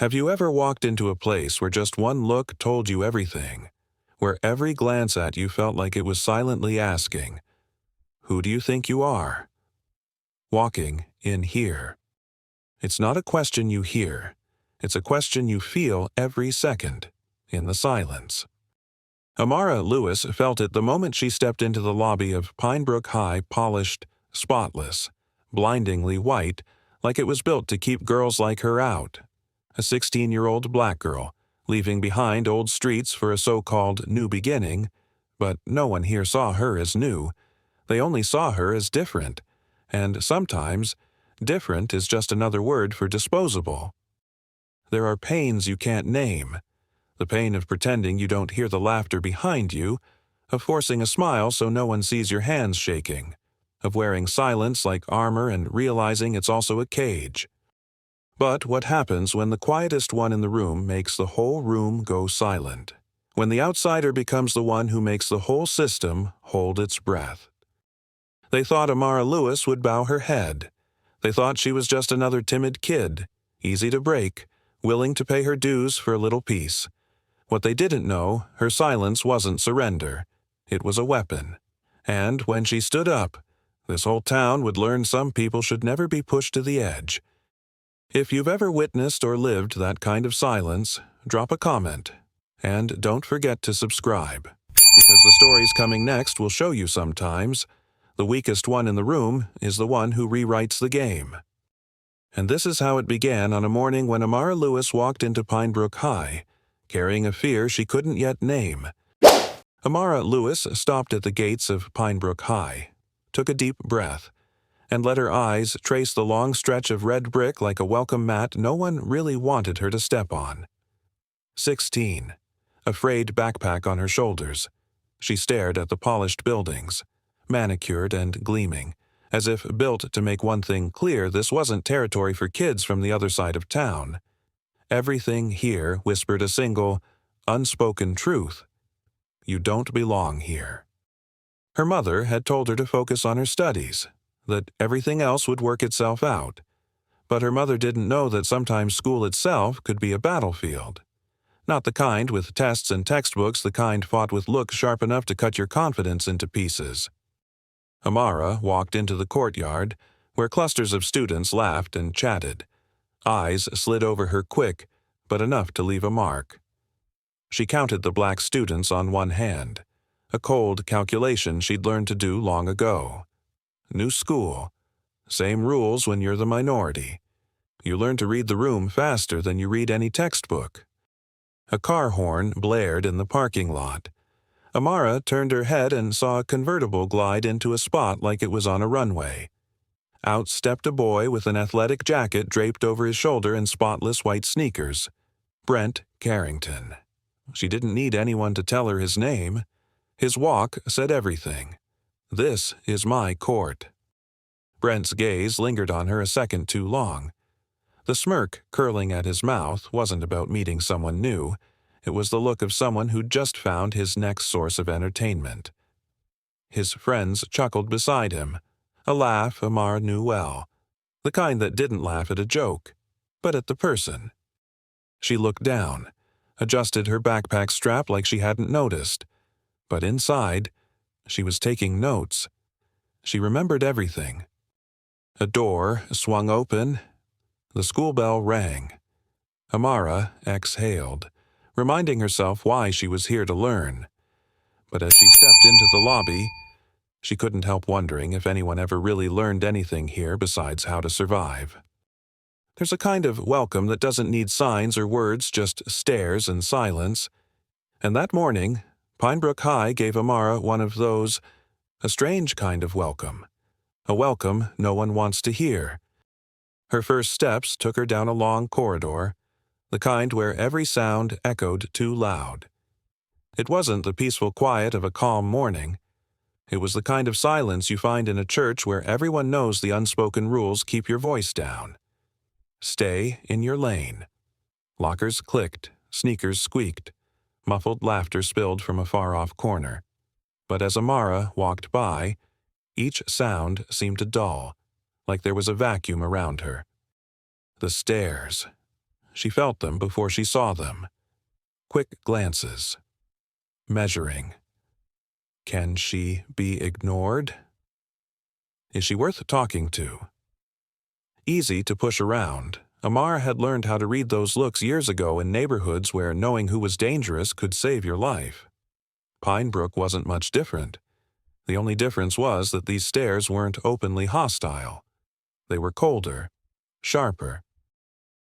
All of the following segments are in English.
Have you ever walked into a place where just one look told you everything? Where every glance at you felt like it was silently asking, "Who do you think you are?" Walking in here. It's not a question you hear. It's a question you feel every second, in the silence. Amara Lewis felt it the moment she stepped into the lobby of Pinebrook High, polished, spotless, blindingly white, like it was built to keep girls like her out. A 16-year-old black girl, leaving behind old streets for a so-called new beginning, but no one here saw her as new. They only saw her as different, and sometimes, different is just another word for disposable. There are pains you can't name. The pain of pretending you don't hear the laughter behind you, of forcing a smile so no one sees your hands shaking, of wearing silence like armor and realizing it's also a cage. But what happens when the quietest one in the room makes the whole room go silent? When the outsider becomes the one who makes the whole system hold its breath? They thought Amara Lewis would bow her head. They thought she was just another timid kid, easy to break, willing to pay her dues for a little peace. What they didn't know, her silence wasn't surrender. It was a weapon. And when she stood up, this whole town would learn some people should never be pushed to the edge. If you've ever witnessed or lived that kind of silence, drop a comment. And don't forget to subscribe. Because the stories coming next will show you sometimes the weakest one in the room is the one who rewrites the game. And this is how it began on a morning when Amara Lewis walked into Pinebrook High, carrying a fear she couldn't yet name. Amara Lewis stopped at the gates of Pinebrook High, took a deep breath, and let her eyes trace the long stretch of red brick like a welcome mat no one really wanted her to step on. 16, a frayed backpack on her shoulders. She stared at the polished buildings, manicured and gleaming, as if built to make one thing clear: this wasn't territory for kids from the other side of town. Everything here whispered a single, unspoken truth. You don't belong here. Her mother had told her to focus on her studies, that everything else would work itself out. But her mother didn't know that sometimes school itself could be a battlefield. Not the kind with tests and textbooks, the kind fought with looks sharp enough to cut your confidence into pieces. Amara walked into the courtyard, where clusters of students laughed and chatted. Eyes slid over her quick, but enough to leave a mark. She counted the black students on one hand, a cold calculation she'd learned to do long ago. New school. Same rules when you're the minority. You learn to read the room faster than you read any textbook. A car horn blared in the parking lot. Amara turned her head and saw a convertible glide into a spot like it was on a runway. Out stepped a boy with an athletic jacket draped over his shoulder and spotless white sneakers. Brent Carrington. She didn't need anyone to tell her his name. His walk said everything. This is my court. Brent's gaze lingered on her a second too long. The smirk curling at his mouth wasn't about meeting someone new. It was the look of someone who'd just found his next source of entertainment. His friends chuckled beside him, a laugh Amara knew well, the kind that didn't laugh at a joke, but at the person. She looked down, adjusted her backpack strap like she hadn't noticed, but inside, she was taking notes. She remembered everything. A door swung open. The school bell rang. Amara exhaled, reminding herself why she was here to learn. But as she stepped into the lobby, she couldn't help wondering if anyone ever really learned anything here besides how to survive. There's a kind of welcome that doesn't need signs or words, just stares and silence. And that morning, Pinebrook High gave Amara one of those, a strange kind of welcome. A welcome no one wants to hear. Her first steps took her down a long corridor, the kind where every sound echoed too loud. It wasn't the peaceful quiet of a calm morning. It was the kind of silence you find in a church where everyone knows the unspoken rules keep your voice down. Stay in your lane. Lockers clicked, sneakers squeaked. Muffled laughter spilled from a far-off corner. But as Amara walked by, each sound seemed to dull, like there was a vacuum around her. The stairs. She felt them before she saw them. Quick glances. Measuring. Can she be ignored? Is she worth talking to? Easy to push around, Amara had learned how to read those looks years ago in neighborhoods where knowing who was dangerous could save your life. Pine Brook wasn't much different. The only difference was that these stares weren't openly hostile. They were colder, sharper.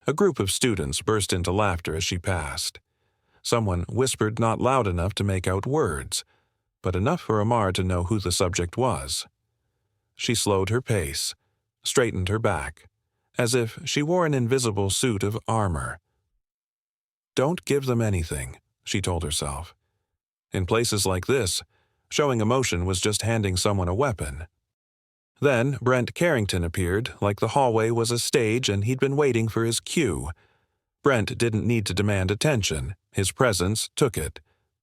A group of students burst into laughter as she passed. Someone whispered not loud enough to make out words, but enough for Amara to know who the subject was. She slowed her pace, straightened her back, as if she wore an invisible suit of armor. Don't give them anything, she told herself. In places like this, showing emotion was just handing someone a weapon. Then Brent Carrington appeared, like the hallway was a stage and he'd been waiting for his cue. Brent didn't need to demand attention. His presence took it.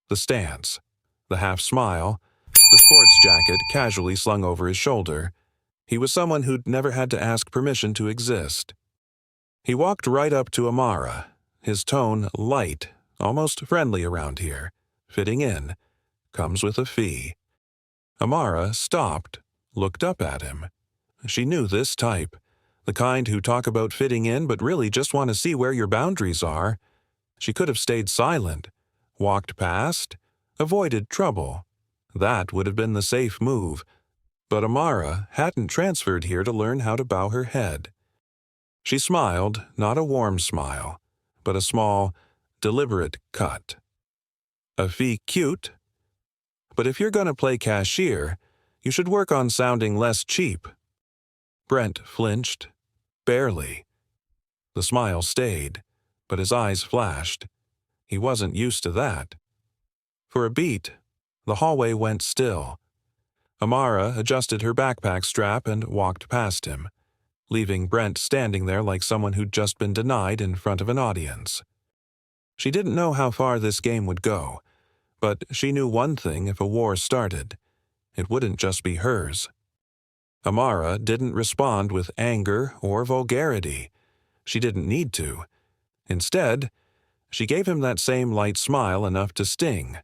The stance, the half-smile, the sports jacket casually slung over his shoulder. He was someone who'd never had to ask permission to exist. He walked right up to Amara, his tone light, almost friendly around here. Fitting in. Comes with a fee. Amara stopped, looked up at him. She knew this type, the kind who talk about fitting in but really just want to see where your boundaries are. She could have stayed silent, walked past, avoided trouble. That would have been the safe move. But Amara hadn't transferred here to learn how to bow her head. She smiled, not a warm smile, but a small, deliberate cut. A fee cute? But if you're going to play cashier, you should work on sounding less cheap. Brent flinched. Barely. The smile stayed, but his eyes flashed. He wasn't used to that. For a beat, the hallway went still. Amara adjusted her backpack strap and walked past him, leaving Brent standing there like someone who'd just been denied in front of an audience. She didn't know how far this game would go, but she knew one thing: if a war started, it wouldn't just be hers. Amara didn't respond with anger or vulgarity. She didn't need to. Instead, she gave him that same light smile enough to sting,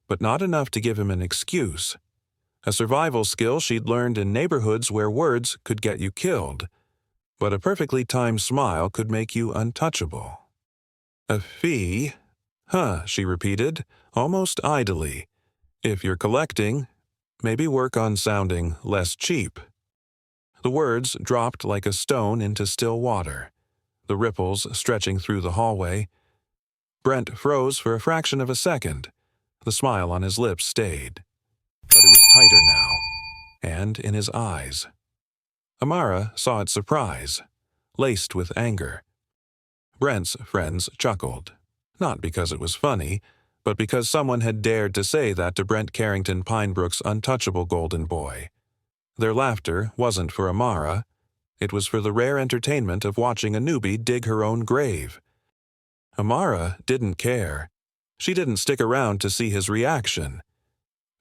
but not enough to give him an excuse. A survival skill she'd learned in neighborhoods where words could get you killed, but a perfectly timed smile could make you untouchable. A fee? Huh, she repeated, almost idly. If you're collecting, maybe work on sounding less cheap. The words dropped like a stone into still water, the ripples stretching through the hallway. Brent froze for a fraction of a second. The smile on his lips stayed, but it was tighter now, and in his eyes. Amara saw its surprise, laced with anger. Brent's friends chuckled, not because it was funny, but because someone had dared to say that to Brent Carrington Pine Brook's untouchable golden boy. Their laughter wasn't for Amara. It was for the rare entertainment of watching a newbie dig her own grave. Amara didn't care. She didn't stick around to see his reaction.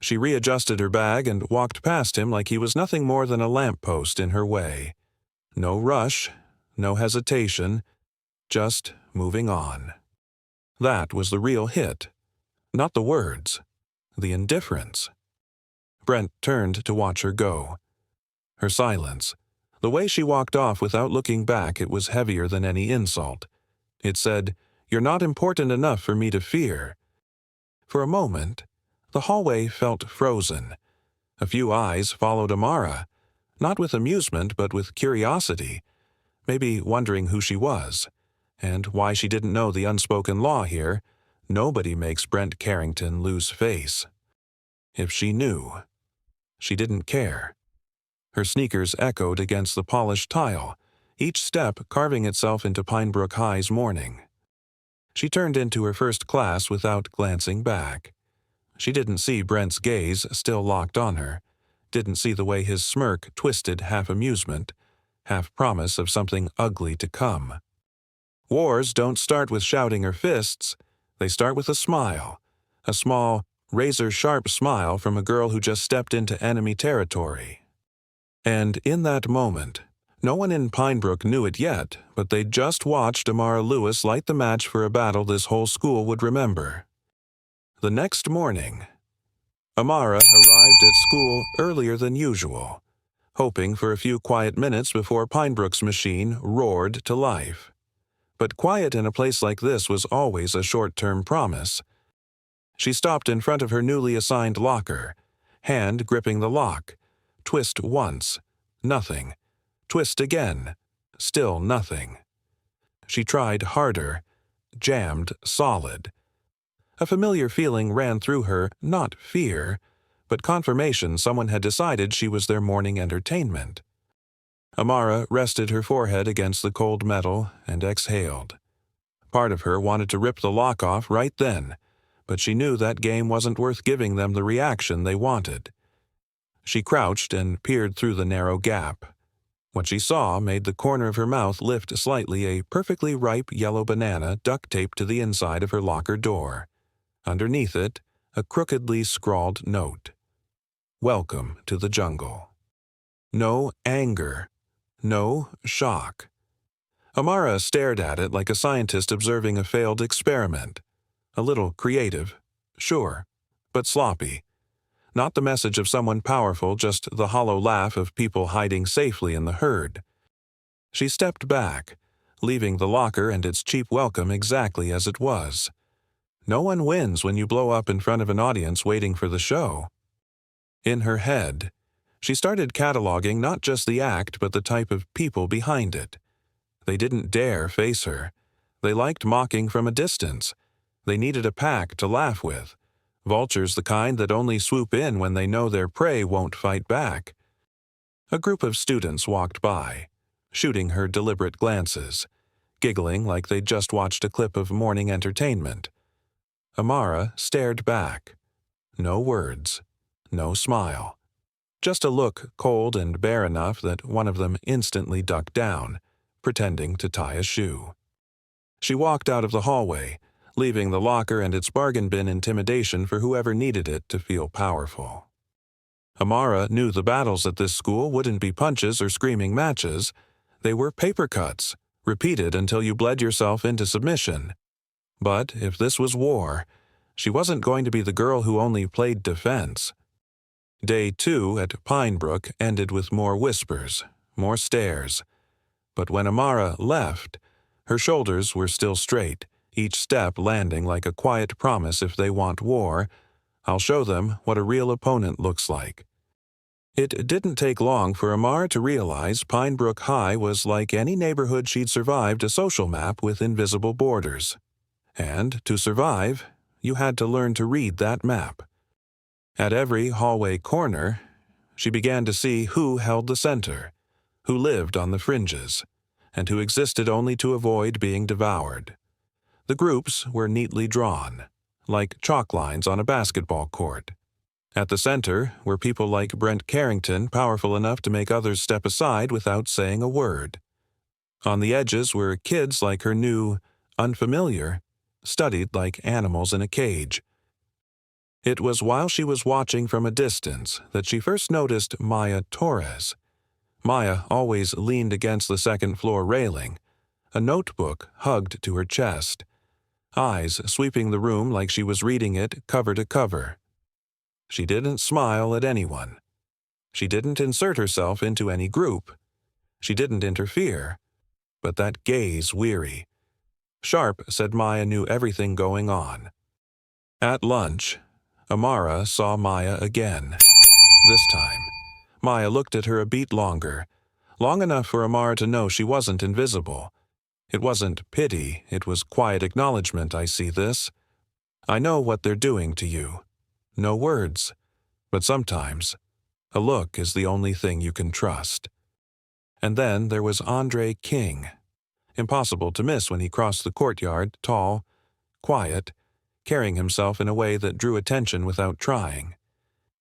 She readjusted her bag and walked past him like he was nothing more than a lamppost in her way. No rush, no hesitation, just moving on. That was the real hit. Not the words, the indifference. Brent turned to watch her go. Her silence, the way she walked off without looking back, it was heavier than any insult. It said, "You're not important enough for me to fear." For a moment, the hallway felt frozen. A few eyes followed Amara, not with amusement but with curiosity, maybe wondering who she was, and why she didn't know the unspoken law here. Nobody makes Brent Carrington lose face. If she knew. She didn't care. Her sneakers echoed against the polished tile, each step carving itself into Pine Brook High's morning. She turned into her first class without glancing back. She didn't see Brent's gaze still locked on her, didn't see the way his smirk twisted half amusement, half promise of something ugly to come. Wars don't start with shouting or fists. They start with a smile, a small, razor-sharp smile from a girl who just stepped into enemy territory. And in that moment, No one in Pinebrook knew it yet, but they'd just watched Amara Lewis light the match for a battle this whole school would remember. The next morning, Amara arrived at school earlier than usual, hoping for a few quiet minutes before Pinebrook's machine roared to life. But quiet in a place like this was always a short-term promise. She stopped in front of her newly assigned locker, hand gripping the lock. Twist once. Nothing. Twist again. Still nothing. She tried harder. Jammed solid. A familiar feeling ran through her, not fear, but confirmation someone had decided she was their morning entertainment. Amara rested her forehead against the cold metal and exhaled. Part of her wanted to rip the lock off right then, but she knew that game wasn't worth giving them the reaction they wanted. She crouched and peered through the narrow gap. What she saw made the corner of her mouth lift slightly, a perfectly ripe yellow banana duct-taped to the inside of her locker door. Underneath it, a crookedly scrawled note. Welcome to the jungle. No anger. No shock. Amara stared at it like a scientist observing a failed experiment. A little creative, sure, but sloppy. Not the message of someone powerful, just the hollow laugh of people hiding safely in the herd. She stepped back, leaving the locker and its cheap welcome exactly as it was. No one wins when you blow up in front of an audience waiting for the show. In her head, she started cataloging not just the act but the type of people behind it. They didn't dare face her. They liked mocking from a distance. They needed a pack to laugh with. Vultures the kind that only swoop in when they know their prey won't fight back. A group of students walked by, shooting her deliberate glances, giggling like they'd just watched a clip of morning entertainment. Amara stared back. No words. No smile. Just a look cold and bare enough that one of them instantly ducked down, pretending to tie a shoe. She walked out of the hallway, leaving the locker and its bargain bin intimidation for whoever needed it to feel powerful. Amara knew the battles at this school wouldn't be punches or screaming matches. They were paper cuts, repeated until you bled yourself into submission. But if this was war, she wasn't going to be the girl who only played defense. Day 2 at Pinebrook ended with more whispers, more stares. But when Amara left, her shoulders were still straight, each step landing like a quiet promise if they want war. I'll show them what a real opponent looks like. It didn't take long for Amara to realize Pinebrook High was like any neighborhood she'd survived a social map with invisible borders. And to survive, you had to learn to read that map. At every hallway corner, she began to see who held the center, who lived on the fringes, and who existed only to avoid being devoured. The groups were neatly drawn, like chalk lines on a basketball court. At the center were people like Brent Carrington, powerful enough to make others step aside without saying a word. On the edges were kids like her new, unfamiliar, studied like animals in a cage. It was while she was watching from a distance that she first noticed Maya Torres. Maya always leaned against the second-floor railing, a notebook hugged to her chest, eyes sweeping the room like she was reading it cover to cover. She didn't smile at anyone. She didn't insert herself into any group. She didn't interfere. But that gaze weary. Sharp said Maya knew everything going on. At lunch, Amara saw Maya again. This time, Maya looked at her a beat longer, long enough for Amara to know she wasn't invisible. It wasn't pity, it was quiet acknowledgement. I see this. I know what they're doing to you. No words, but sometimes a look is the only thing you can trust. And then there was Andre King. Impossible to miss when he crossed the courtyard, tall, quiet, carrying himself in a way that drew attention without trying.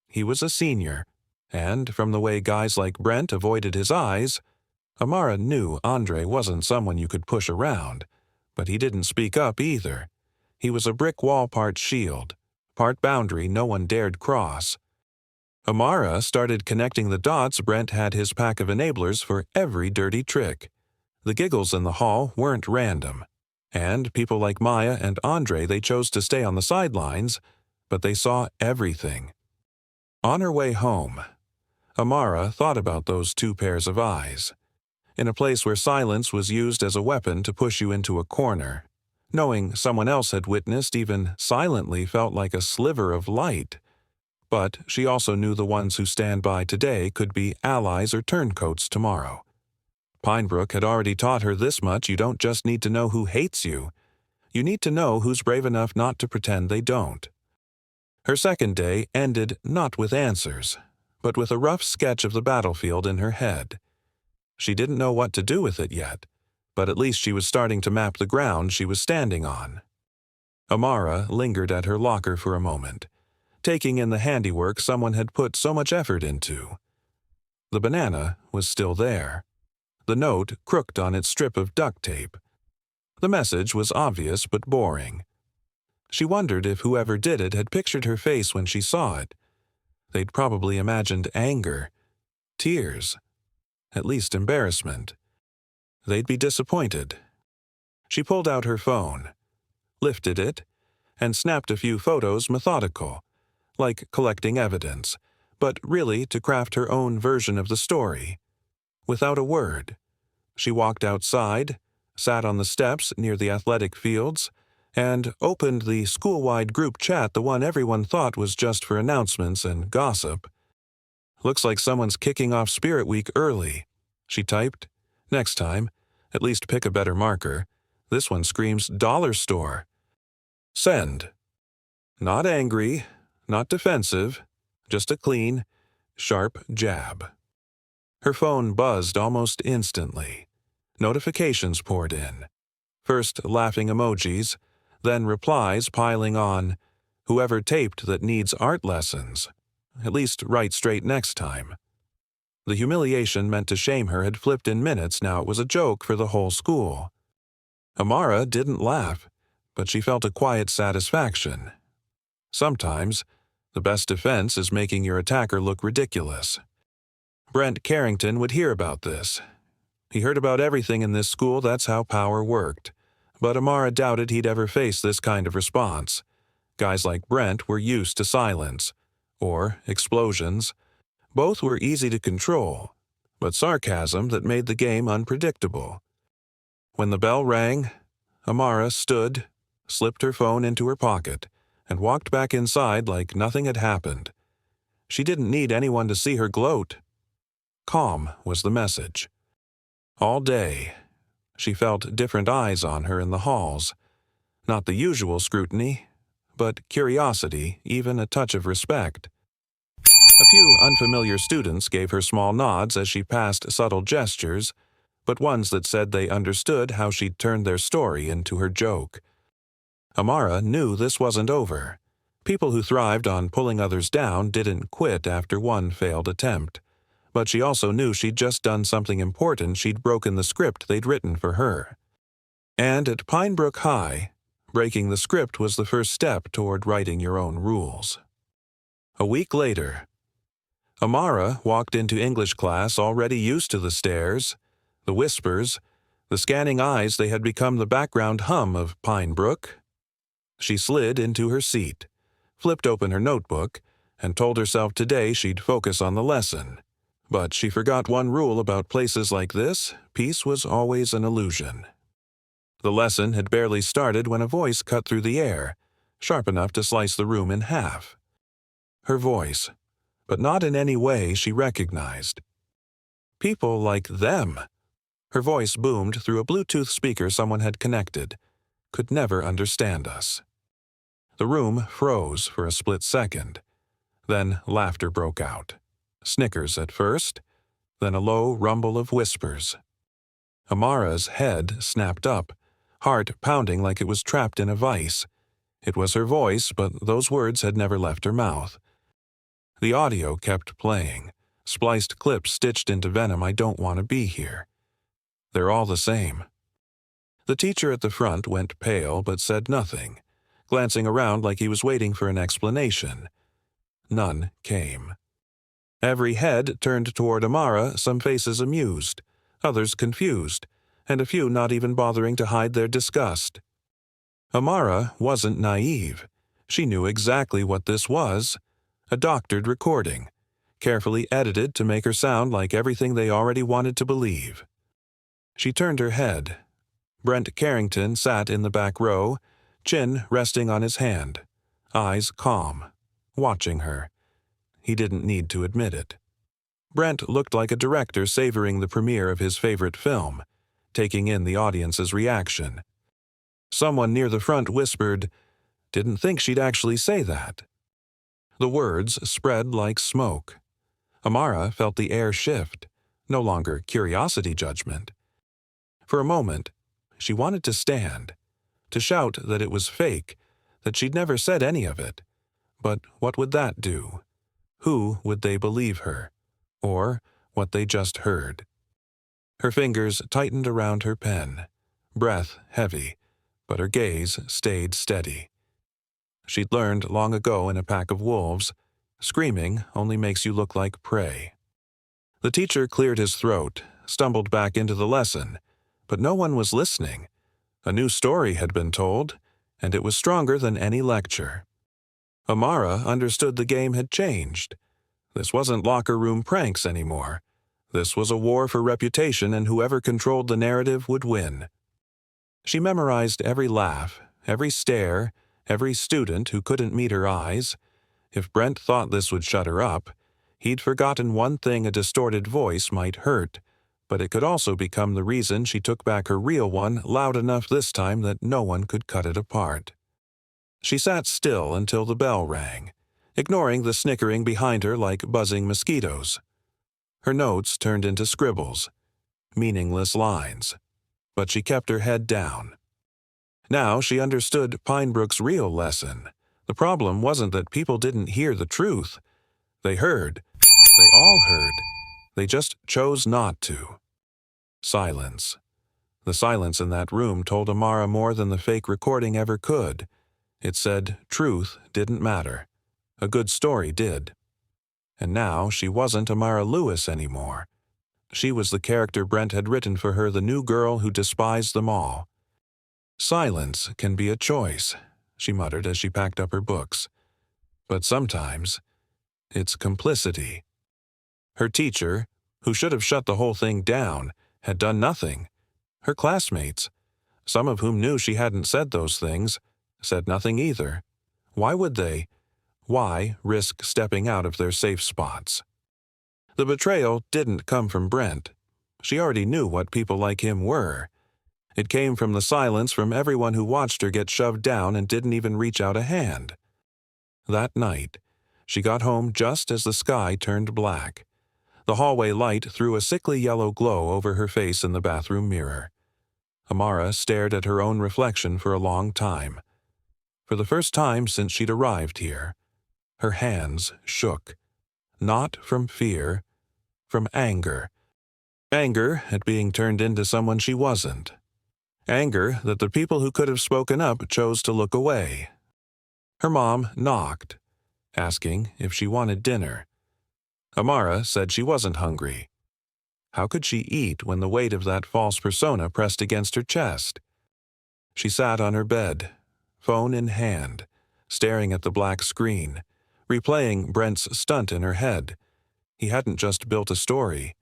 He was a senior, and from the way guys like Brent avoided his eyes, Amara knew Andre wasn't someone you could push around, but he didn't speak up either. He was a brick wall part shield, part boundary no one dared cross. Amara started connecting the dots. Brent had his pack of enablers for every dirty trick. The giggles in the hall weren't random. And people like Maya and Andre, they chose to stay on the sidelines, but they saw everything. On her way home, Amara thought about those two pairs of eyes. In a place where silence was used as a weapon to push you into a corner, knowing someone else had witnessed even silently felt like a sliver of light. But she also knew the ones who stand by today could be allies or turncoats tomorrow. Pinebrook had already taught her this much: you don't just need to know who hates you. You need to know who's brave enough not to pretend they don't. Her second day ended not with answers, but with a rough sketch of the battlefield in her head. She didn't know what to do with it yet, but at least she was starting to map the ground she was standing on. Amara lingered at her locker for a moment, taking in the handiwork someone had put so much effort into. The banana was still there, the note crooked on its strip of duct tape. The message was obvious but boring. She wondered if whoever did it had pictured her face when she saw it. They'd probably imagined anger, tears, at least embarrassment. They'd be disappointed. She pulled out her phone, lifted it, and snapped a few photos, methodical, like collecting evidence, but really to craft her own version of the story. Without a word, she walked outside, sat on the steps near the athletic fields, and opened the school-wide group chat, the one everyone thought was just for announcements and gossip. "Looks like someone's kicking off Spirit Week early," she typed. "Next time, at least pick a better marker. This one screams dollar store." Send. Not angry, not defensive, just a clean, sharp jab. Her phone buzzed almost instantly. Notifications poured in. First laughing emojis, then replies piling on. "Whoever taped that needs art lessons. At least write straight next time." The humiliation meant to shame her had flipped in minutes. Now it was a joke for the whole school. Amara didn't laugh, but she felt a quiet satisfaction. Sometimes, the best defense is making your attacker look ridiculous. Brent Carrington would hear about this. He heard about everything in this school. That's how power worked. But Amara doubted he'd ever face this kind of response. Guys like Brent were used to silence, or explosions. Both were easy to control, but sarcasm that made the game unpredictable. When the bell rang, Amara stood, slipped her phone into her pocket, and walked back inside like nothing had happened. She didn't need anyone to see her gloat. Calm was the message. All day, she felt different eyes on her in the halls. Not the usual scrutiny, but curiosity, even a touch of respect. A few unfamiliar students gave her small nods as she passed, subtle gestures, but ones that said they understood how she'd turned their story into her joke. Amara knew this wasn't over. People who thrived on pulling others down didn't quit after one failed attempt. But she also knew she'd just done something important. She'd broken the script they'd written for her. And at Pinebrook High, breaking the script was the first step toward writing your own rules. A week later, Amara walked into English class already used to the stares, the whispers, the scanning eyes. They had become the background hum of Pinebrook. She slid into her seat, flipped open her notebook, and told herself today she'd focus on the lesson. But she forgot one rule about places like this: peace was always an illusion. The lesson had barely started when a voice cut through the air, sharp enough to slice the room in half. Her voice, but not in any way she recognized. People like them. Her voice boomed through a Bluetooth speaker someone had connected. Could never understand us. The room froze for a split second. Then laughter broke out. Snickers at first, then a low rumble of whispers. Amara's head snapped up, heart pounding like it was trapped in a vice. It was her voice, but those words had never left her mouth. The audio kept playing, spliced clips stitched into venom. "I don't want to be here." They're all the same. The teacher at the front went pale but said nothing, glancing around like he was waiting for an explanation. None came. Every head turned toward Amara, some faces amused, others confused, and a few not even bothering to hide their disgust. Amara wasn't naive. She knew exactly what this was, a doctored recording, carefully edited to make her sound like everything they already wanted to believe. She turned her head. Brent Carrington sat in the back row, chin resting on his hand, eyes calm, watching her. He didn't need to admit it. Brent looked like a director savoring the premiere of his favorite film, taking in the audience's reaction. Someone near the front whispered, "Didn't think she'd actually say that." The words spread like smoke. Amara felt the air shift, no longer curiosity judgment. For a moment, she wanted to stand, to shout that it was fake, that she'd never said any of it. But what would that do? Who would they believe her? Or what they just heard? Her fingers tightened around her pen, breath heavy, but her gaze stayed steady. She'd learned long ago in a pack of wolves, screaming only makes you look like prey. The teacher cleared his throat, stumbled back into the lesson, but no one was listening. A new story had been told, and it was stronger than any lecture. Amara understood the game had changed. This wasn't locker room pranks anymore. This was a war for reputation, and whoever controlled the narrative would win. She memorized every laugh, every stare, every student who couldn't meet her eyes. If Brent thought this would shut her up, he'd forgotten one thing: a distorted voice might hurt, but it could also become the reason she took back her real one loud enough this time that no one could cut it apart. She sat still until the bell rang, ignoring the snickering behind her like buzzing mosquitoes. Her notes turned into scribbles, meaningless lines, but she kept her head down. Now she understood Pinebrook's real lesson. The problem wasn't that people didn't hear the truth. They heard. They all heard. They just chose not to. Silence. The silence in that room told Amara more than the fake recording ever could. It said truth didn't matter. A good story did. And now she wasn't Amara Lewis anymore. She was the character Brent had written for her, the new girl who despised them all. Silence can be a choice, she muttered as she packed up her books. But sometimes, it's complicity. Her teacher, who should have shut the whole thing down, had done nothing. Her classmates, some of whom knew she hadn't said those things, said nothing either. Why would they? Why risk stepping out of their safe spots? The betrayal didn't come from Brent. She already knew what people like him were. It came from the silence from everyone who watched her get shoved down and didn't even reach out a hand. That night, she got home just as the sky turned black. The hallway light threw a sickly yellow glow over her face in the bathroom mirror. Amara stared at her own reflection for a long time. For the first time since she'd arrived here, her hands shook. Not from fear, from anger. Anger at being turned into someone she wasn't. Anger that the people who could have spoken up chose to look away. Her mom knocked, asking if she wanted dinner. Amara said she wasn't hungry. How could she eat when the weight of that false persona pressed against her chest? She sat on her bed, phone in hand, staring at the black screen, replaying Brent's stunt in her head. He hadn't just built a story.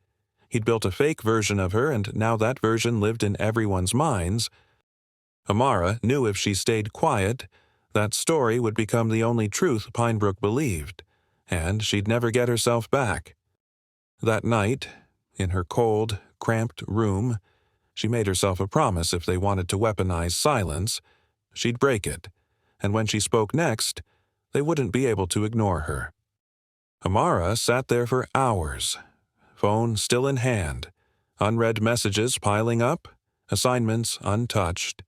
He'd built a fake version of her, and now that version lived in everyone's minds. Amara knew if she stayed quiet, that story would become the only truth Pinebrook believed, and she'd never get herself back. That night, in her cold, cramped room, she made herself a promise: if they wanted to weaponize silence, she'd break it, and when she spoke next, they wouldn't be able to ignore her. Amara sat there for hours, phone still in hand, unread messages piling up, assignments untouched.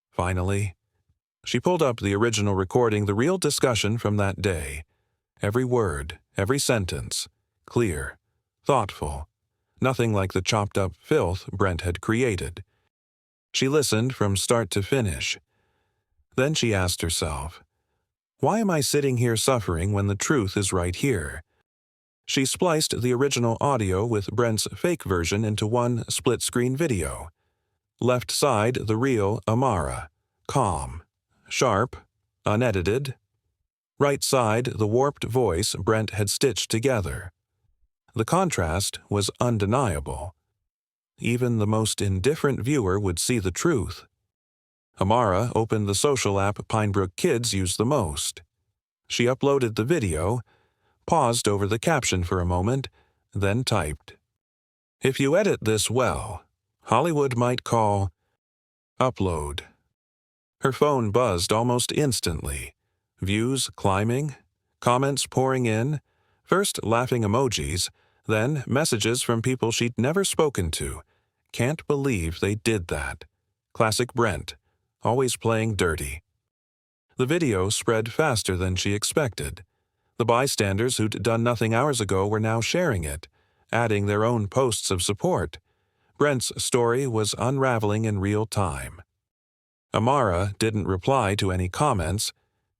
Finally, she pulled up the original recording, the real discussion from that day. Every word, every sentence, clear, thoughtful, nothing like the chopped-up filth Brent had created. She listened from start to finish. Then she asked herself, why am I sitting here suffering when the truth is right here? She spliced the original audio with Brent's fake version into one split-screen video. Left side, the real Amara, calm, sharp, unedited. Right side, the warped voice Brent had stitched together. The contrast was undeniable. Even the most indifferent viewer would see the truth. Amara opened the social app Pinebrook kids use the most. She uploaded the video, paused over the caption for a moment, then typed, "If you edit this well, Hollywood might call upload." Her phone buzzed almost instantly. Views climbing, comments pouring in, first laughing emojis, then messages from people she'd never spoken to. Can't believe they did that. Classic Brent, always playing dirty. The video spread faster than she expected. The bystanders who'd done nothing hours ago were now sharing it, adding their own posts of support. Brent's story was unraveling in real time. Amara didn't reply to any comments,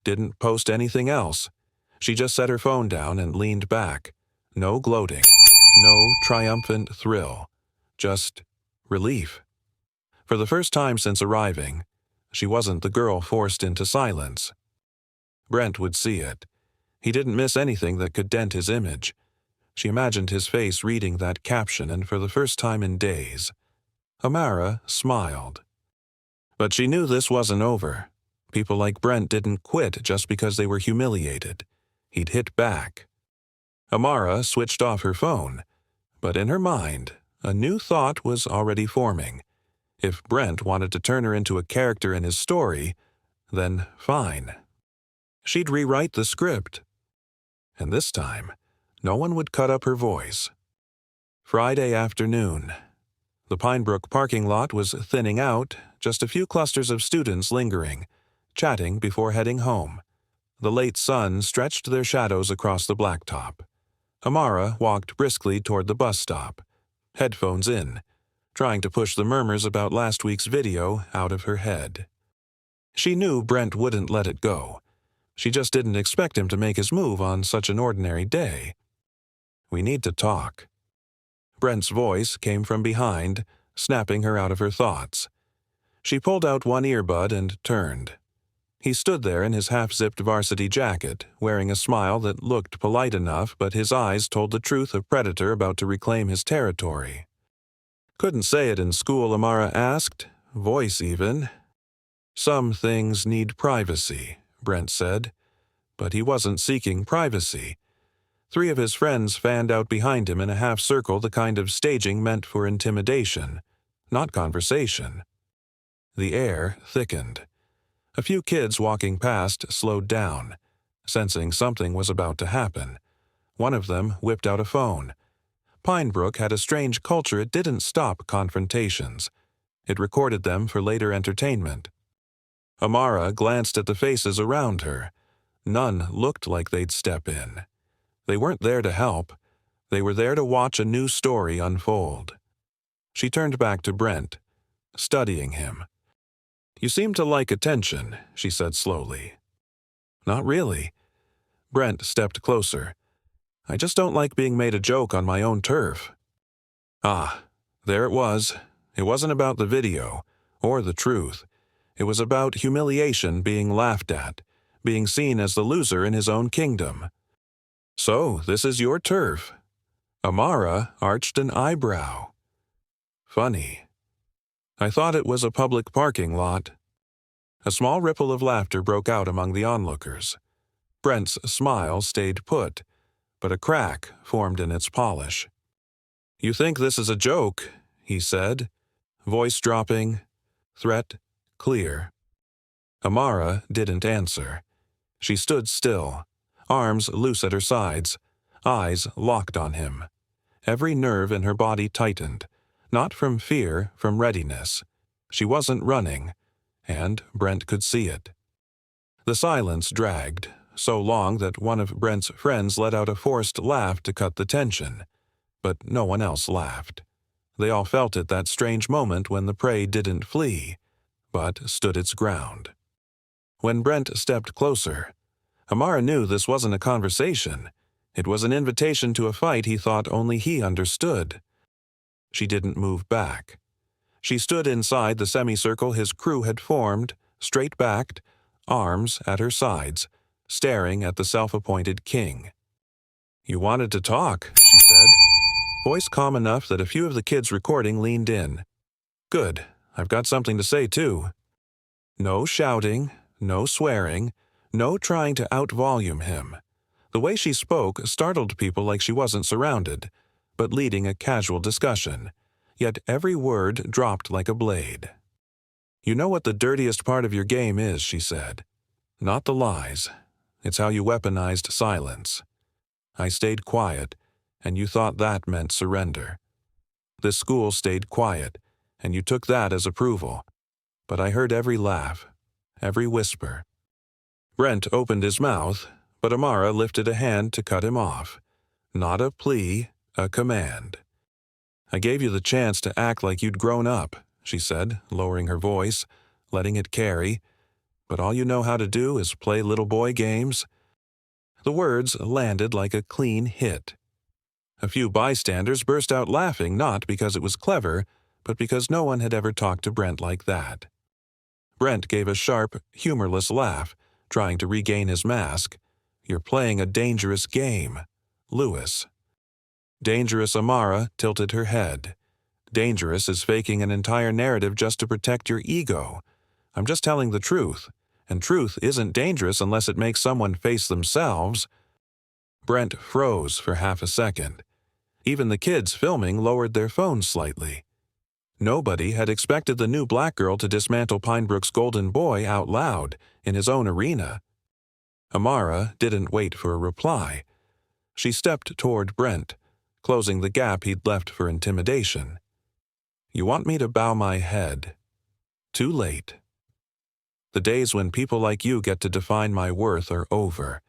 didn't post anything else. She just set her phone down and leaned back. No gloating, no triumphant thrill, just relief. For the first time since arriving, she wasn't the girl forced into silence. Brent would see it. He didn't miss anything that could dent his image. She imagined his face reading that caption, and for the first time in days, Amara smiled. But she knew this wasn't over. People like Brent didn't quit just because they were humiliated. He'd hit back. Amara switched off her phone, but in her mind, a new thought was already forming. If Brent wanted to turn her into a character in his story, then fine. She'd rewrite the script. And this time, no one would cut up her voice. Friday afternoon. The Pinebrook parking lot was thinning out, just a few clusters of students lingering, chatting before heading home. The late sun stretched their shadows across the blacktop. Amara walked briskly toward the bus stop, headphones in, trying to push the murmurs about last week's video out of her head. She knew Brent wouldn't let it go. She just didn't expect him to make his move on such an ordinary day. "We need to talk." Brent's voice came from behind, snapping her out of her thoughts. She pulled out one earbud and turned. He stood there in his half-zipped varsity jacket, wearing a smile that looked polite enough, but his eyes told the truth of predator about to reclaim his territory. "Couldn't say it in school," Amara asked. "Voice, even." "Some things need privacy," Brent said. But he wasn't seeking privacy. 3 of his friends fanned out behind him in a half-circle, the kind of staging meant for intimidation, not conversation. The air thickened. A few kids walking past slowed down, sensing something was about to happen. One of them whipped out a phone. Pinebrook had a strange culture. It didn't stop confrontations. It recorded them for later entertainment. Amara glanced at the faces around her. None looked like they'd step in. They weren't there to help. They were there to watch a new story unfold. She turned back to Brent, studying him. "You seem to like attention," she said slowly. "Not really." Brent stepped closer. "I just don't like being made a joke on my own turf." Ah, there it was. It wasn't about the video, or the truth. It was about humiliation, being laughed at, being seen as the loser in his own kingdom. "So, this is your turf." Amara arched an eyebrow. "Funny. I thought it was a public parking lot." A small ripple of laughter broke out among the onlookers. Brent's smile stayed put, but a crack formed in its polish. "You think this is a joke," he said, voice dropping, threat clear. Amara didn't answer. She stood still, arms loose at her sides, eyes locked on him. Every nerve in her body tightened, not from fear, from readiness. She wasn't running, and Brent could see it. The silence dragged, so long that one of Brent's friends let out a forced laugh to cut the tension. But no one else laughed. They all felt it, that strange moment when the prey didn't flee, but stood its ground. When Brent stepped closer, Amara knew this wasn't a conversation. It was an invitation to a fight he thought only he understood. She didn't move back. She stood inside the semicircle his crew had formed, straight-backed, arms at her sides, staring at the self-appointed king. "You wanted to talk," she said, voice calm enough that a few of the kids recording leaned in. "Good. I've got something to say, too." No shouting, no swearing, no trying to out-volume him. The way she spoke startled people like she wasn't surrounded, but leading a casual discussion, yet every word dropped like a blade. "You know what the dirtiest part of your game is," she said. "Not the lies. It's how you weaponized silence. I stayed quiet, and you thought that meant surrender. This school stayed quiet, and you took that as approval. But I heard every laugh, every whisper." Brent opened his mouth, but Amara lifted a hand to cut him off. Not a plea, a command. "I gave you the chance to act like you'd grown up," she said, lowering her voice, letting it carry. "But all you know how to do is play little boy games." The words landed like a clean hit. A few bystanders burst out laughing, not because it was clever, but because no one had ever talked to Brent like that. Brent gave a sharp, humorless laugh, trying to regain his mask. "You're playing a dangerous game, Lewis." Dangerous Amara tilted her head. "Dangerous is faking an entire narrative just to protect your ego. I'm just telling the truth, and truth isn't dangerous unless it makes someone face themselves." Brent froze for half a second. Even the kids filming lowered their phones slightly. Nobody had expected the new black girl to dismantle Pinebrook's golden boy out loud, in his own arena. Amara didn't wait for a reply. She stepped toward Brent, closing the gap he'd left for intimidation. "You want me to bow my head? Too late. The days when people like you get to define my worth are over."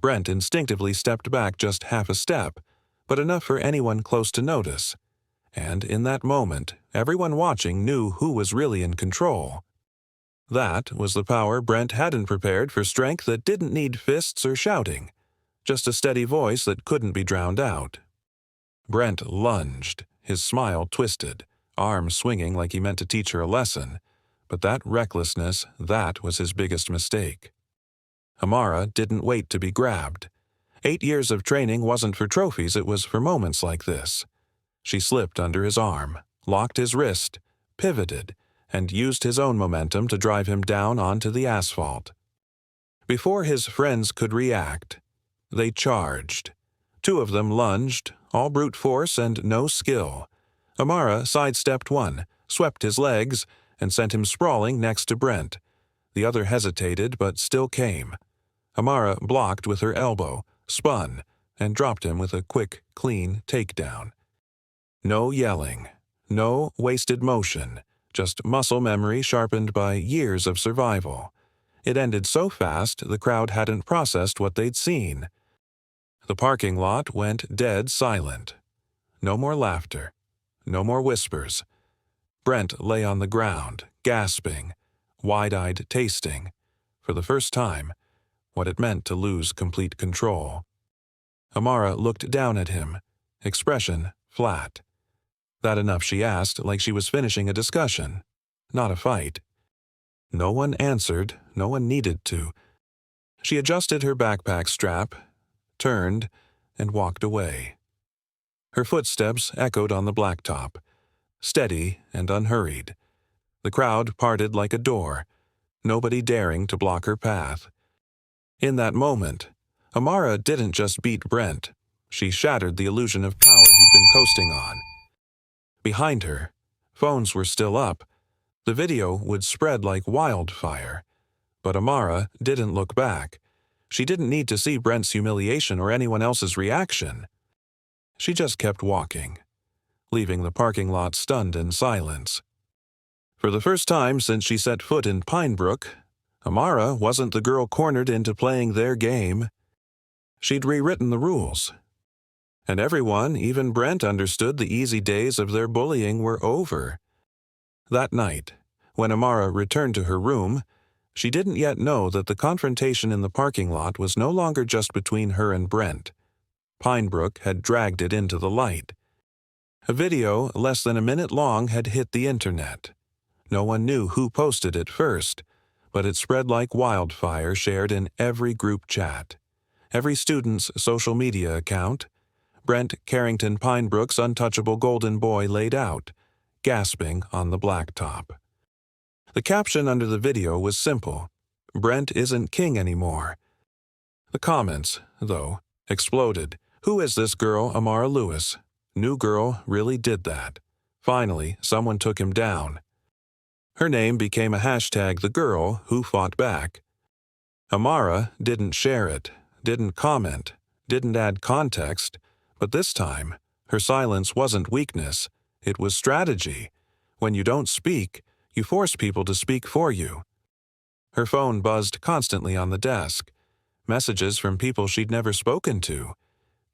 Brent instinctively stepped back just half a step, but enough for anyone close to notice. And in that moment, everyone watching knew who was really in control. That was the power Brent hadn't prepared for, strength that didn't need fists or shouting, just a steady voice that couldn't be drowned out. Brent lunged, his smile twisted, arms swinging like he meant to teach her a lesson. But that recklessness, that was his biggest mistake. Amara didn't wait to be grabbed. 8 years of training wasn't for trophies, it was for moments like this. She slipped under his arm, locked his wrist, pivoted, and used his own momentum to drive him down onto the asphalt. Before his friends could react, they charged. 2 of them lunged, all brute force and no skill. Amara sidestepped one, swept his legs, and sent him sprawling next to Brent. The other hesitated, but still came. Amara blocked with her elbow, spun, and dropped him with a quick, clean takedown. No yelling, no wasted motion, just muscle memory sharpened by years of survival. It ended so fast the crowd hadn't processed what they'd seen. The parking lot went dead silent. No more laughter, no more whispers. Brent lay on the ground, gasping, wide-eyed tasting, for the first time, what it meant to lose complete control. Amara looked down at him, expression flat. That enough, she asked, like she was finishing a discussion, not a fight. No one answered, no one needed to. She adjusted her backpack strap, turned, and walked away. Her footsteps echoed on the blacktop, steady and unhurried. The crowd parted like a door, nobody daring to block her path. In that moment, Amara didn't just beat Brent, she shattered the illusion of power he'd been coasting on. Behind her, phones were still up. The video would spread like wildfire. But Amara didn't look back. She didn't need to see Brent's humiliation or anyone else's reaction. She just kept walking, leaving the parking lot stunned in silence. For the first time since she set foot in Pinebrook, Amara wasn't the girl cornered into playing their game. She'd rewritten the rules. And everyone, even Brent, understood the easy days of their bullying were over. That night, when Amara returned to her room, she didn't yet know that the confrontation in the parking lot was no longer just between her and Brent. Pinebrook had dragged it into the light. A video less than a minute long had hit the internet. No one knew who posted it first, but it spread like wildfire, shared in every group chat, every student's social media account. Brent Carrington Pinebrook's untouchable golden boy laid out, gasping on the blacktop. The caption under the video was simple: "Brent isn't king anymore." The comments, though, exploded. "Who is this girl, Amara Lewis? New girl really did that. Finally, someone took him down." Her name became a hashtag, the girl who fought back. Amara didn't share it, didn't comment, didn't add context, but this time, her silence wasn't weakness, it was strategy. When you don't speak, you force people to speak for you. Her phone buzzed constantly on the desk. Messages from people she'd never spoken to.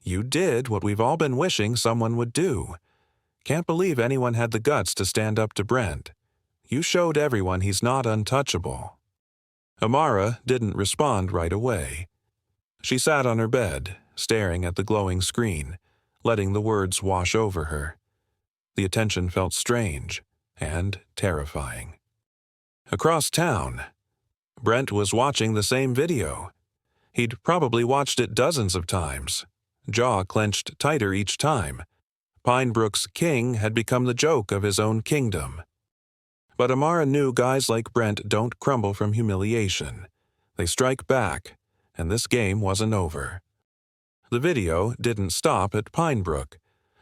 "You did what we've all been wishing someone would do. Can't believe anyone had the guts to stand up to Brent. You showed everyone he's not untouchable." Amara didn't respond right away. She sat on her bed, staring at the glowing screen, letting the words wash over her. The attention felt strange and terrifying. Across town, Brent was watching the same video. He'd probably watched it dozens of times, jaw clenched tighter each time. Pinebrook's king had become the joke of his own kingdom. But Amara knew guys like Brent don't crumble from humiliation. They strike back, and this game wasn't over. The video didn't stop at Pinebrook.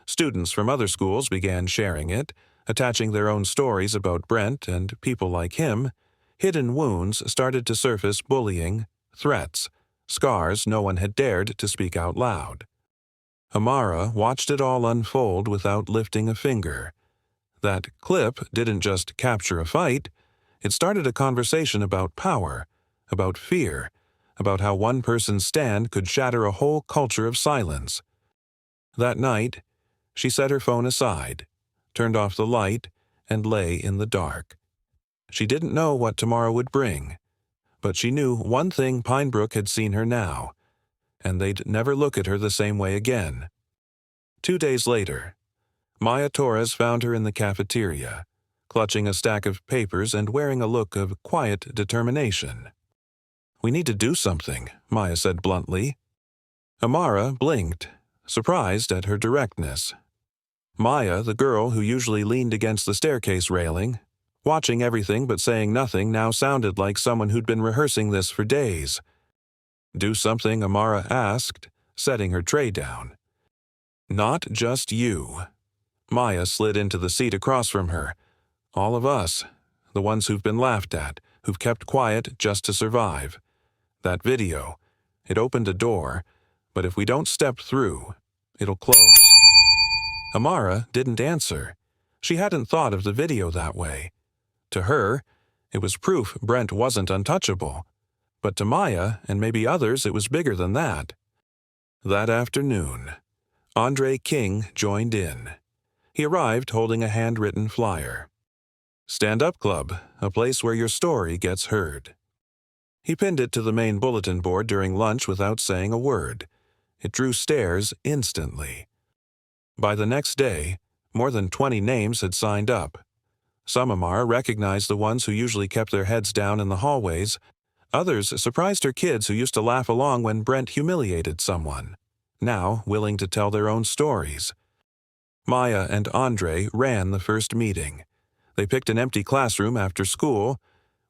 Students from other schools began sharing it, attaching their own stories about Brent and people like him. Hidden wounds started to surface: bullying, threats, scars no one had dared to speak out loud. Amara watched it all unfold without lifting a finger. That clip didn't just capture a fight, it started a conversation about power, about fear, about how one person's stand could shatter a whole culture of silence. That night, she set her phone aside, turned off the light, and lay in the dark. She didn't know what tomorrow would bring, but she knew one thing: Pinebrook had seen her now, and they'd never look at her the same way again. 2 days later, Maya Torres found her in the cafeteria, clutching a stack of papers and wearing a look of quiet determination. "We need to do something," Maya said bluntly. Amara blinked, surprised at her directness. Maya, the girl who usually leaned against the staircase railing, watching everything but saying nothing, now sounded like someone who'd been rehearsing this for days. "Do something?" Amara asked, setting her tray down. "Not just you." Maya slid into the seat across from her. "All of us, the ones who've been laughed at, who've kept quiet just to survive. That video, it opened a door, but if we don't step through, it'll close." Amara didn't answer. She hadn't thought of the video that way. To her, it was proof Brent wasn't untouchable. But to Maya, and maybe others, it was bigger than that. That afternoon, Andre King joined in. He arrived holding a handwritten flyer. "Stand Up Club, a place where your story gets heard." He pinned it to the main bulletin board during lunch without saying a word. It drew stares instantly. By the next day, more than 20 names had signed up. Some Amara recognized, the ones who usually kept their heads down in the hallways. Others surprised her kids who used to laugh along when Brent humiliated someone, now willing to tell their own stories. Maya and Andre ran the first meeting. They picked an empty classroom after school.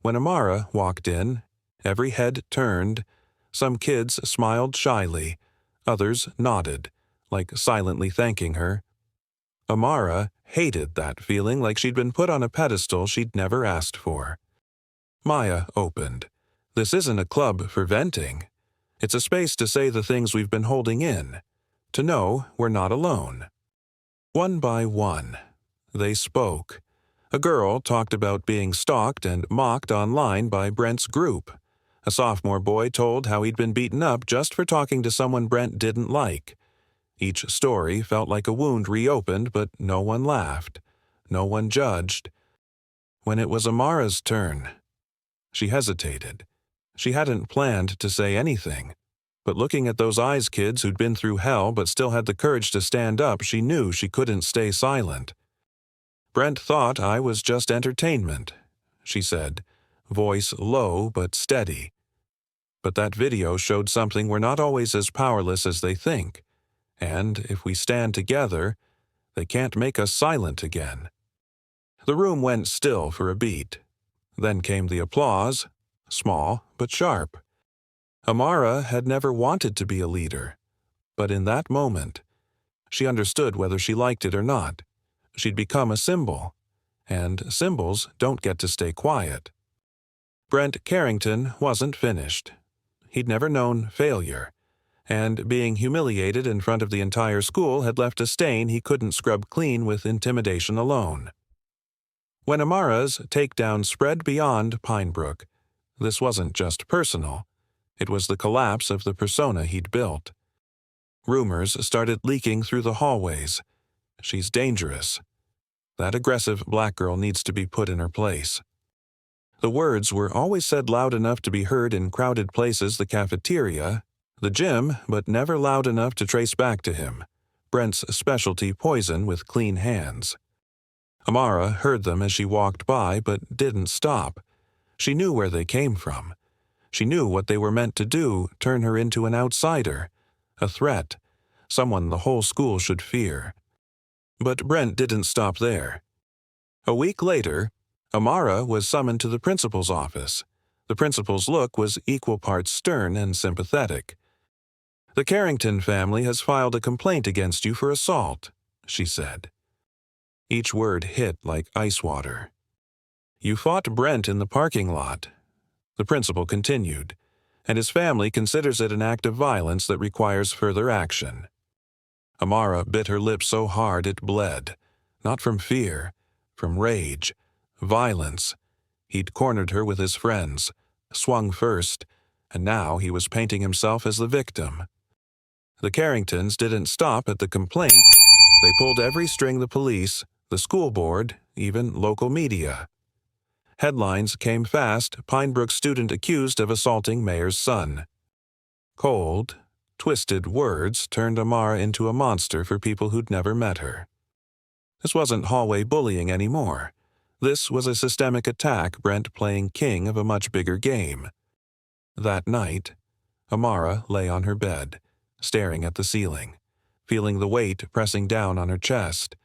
When Amara walked in, every head turned. Some kids smiled shyly. Others nodded, like silently thanking her. Amara hated that feeling, like she'd been put on a pedestal she'd never asked for. Maya opened. "This isn't a club for venting. It's a space to say the things we've been holding in, to know we're not alone." One by one, they spoke. A girl talked about being stalked and mocked online by Brent's group. A sophomore boy told how he'd been beaten up just for talking to someone Brent didn't like. Each story felt like a wound reopened, but no one laughed. No one judged. When it was Amara's turn, she hesitated. She hadn't planned to say anything, But looking at those eyes, kids who'd been through hell but still had the courage to stand up, she knew she couldn't stay silent. "Brent thought I was just entertainment," she said, voice low but steady. "But that video showed something we're not always as powerless as they think. And if we stand together, they can't make us silent again." The room went still for a beat. Then came the applause, small but sharp. Amara had never wanted to be a leader, but in that moment, she understood whether she liked it or not. She'd become a symbol, and symbols don't get to stay quiet. Brent Carrington wasn't finished. He'd never known failure, and being humiliated in front of the entire school had left a stain he couldn't scrub clean with intimidation alone. When Amara's takedown spread beyond Pinebrook, this wasn't just personal. It was the collapse of the persona he'd built. Rumors started leaking through the hallways. "She's dangerous. That aggressive black girl needs to be put in her place." The words were always said loud enough to be heard in crowded places, the cafeteria, the gym, but never loud enough to trace back to him, Brent's specialty poison with clean hands. Amara heard them as she walked by, but didn't stop. She knew where they came from. She knew what they were meant to do, turn her into an outsider, a threat, someone the whole school should fear. But Brent didn't stop there. A week later, Amara was summoned to the principal's office. The principal's look was equal parts stern and sympathetic. "The Carrington family has filed a complaint against you for assault," she said. Each word hit like ice water. "You fought Brent in the parking lot," the principal continued, "and his family considers it an act of violence that requires further action." Amara bit her lip so hard it bled, not from fear, from rage, violence. He'd cornered her with his friends, swung first, and now he was painting himself as the victim. The Carringtons didn't stop at the complaint. They pulled every string: the police, the school board, even local media. Headlines came fast: Pinebrook student accused of assaulting mayor's son. Cold, twisted words turned Amara into a monster for people who'd never met her. This wasn't hallway bullying anymore. This was a systemic attack, Brent playing king of a much bigger game. That night, Amara lay on her bed, staring at the ceiling, feeling the weight pressing down on her chest.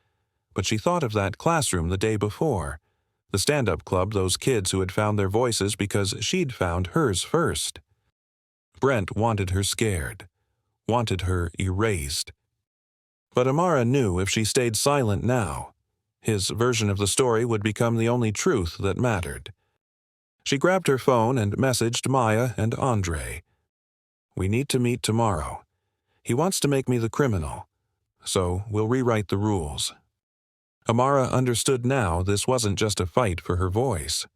But she thought of that classroom the day before, the stand-up club, those kids who had found their voices because she'd found hers first. Brent wanted her scared, wanted her erased. But Amara knew if she stayed silent now, his version of the story would become the only truth that mattered. She grabbed her phone and messaged Maya and Andre. "We need to meet tomorrow. He wants to make me the criminal, so we'll rewrite the rules." Amara understood now this wasn't just a fight for her voice.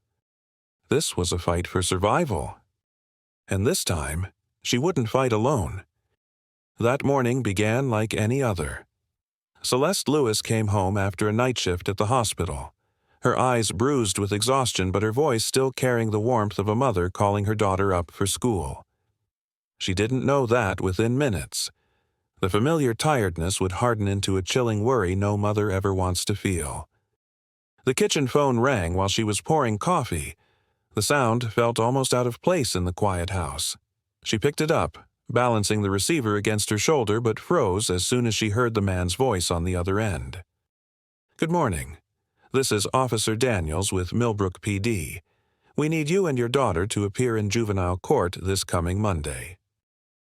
This was a fight for survival. And this time, she wouldn't fight alone. That morning began like any other. Celeste Lewis came home after a night shift at the hospital, her eyes bruised with exhaustion but her voice still carrying the warmth of a mother calling her daughter up for school. She didn't know that within minutes. The familiar tiredness would harden into a chilling worry no mother ever wants to feel. The kitchen phone rang while she was pouring coffee. The sound felt almost out of place in the quiet house. She picked it up, balancing the receiver against her shoulder, but froze as soon as she heard the man's voice on the other end. "Good morning. This is Officer Daniels with Millbrook PD. We need you and your daughter to appear in juvenile court this coming Monday."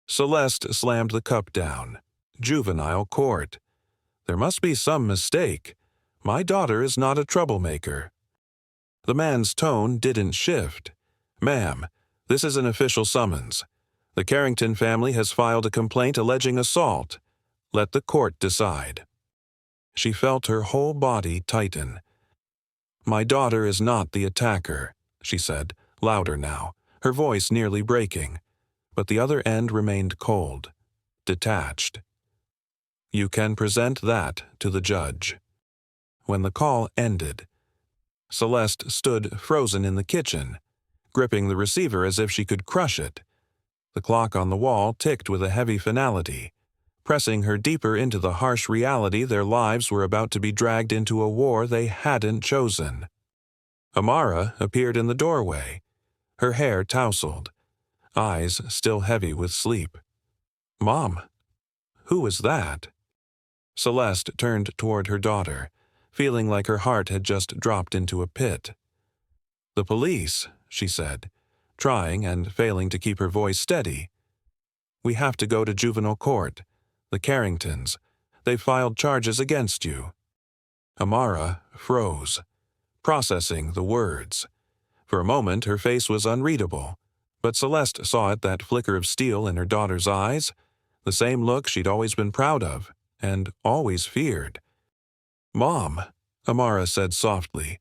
Celeste slammed the cup down. Juvenile court. There must be some mistake. My daughter is not a troublemaker. The man's tone didn't shift. "Ma'am, this is an official summons. The Carrington family has filed a complaint alleging assault. Let the court decide." She felt her whole body tighten. "My daughter is not the attacker," she said, louder now, her voice nearly breaking. But the other end remained cold, detached. "You can present that to the judge." When the call ended, Celeste stood frozen in the kitchen, gripping the receiver as if she could crush it. The clock on the wall ticked with a heavy finality, pressing her deeper into the harsh reality their lives were about to be dragged into a war they hadn't chosen. Amara appeared in the doorway, her hair tousled, eyes still heavy with sleep. "Mom, who was that?" Celeste turned toward her daughter, feeling like her heart had just dropped into a pit. "The police," she said, trying and failing to keep her voice steady. "We have to go to juvenile court. The Carringtons. They've filed charges against you." Amara froze, processing the words. For a moment her face was unreadable, but Celeste saw it, that flicker of steel in her daughter's eyes, the same look she'd always been proud of and always feared. "Mom," Amara said softly,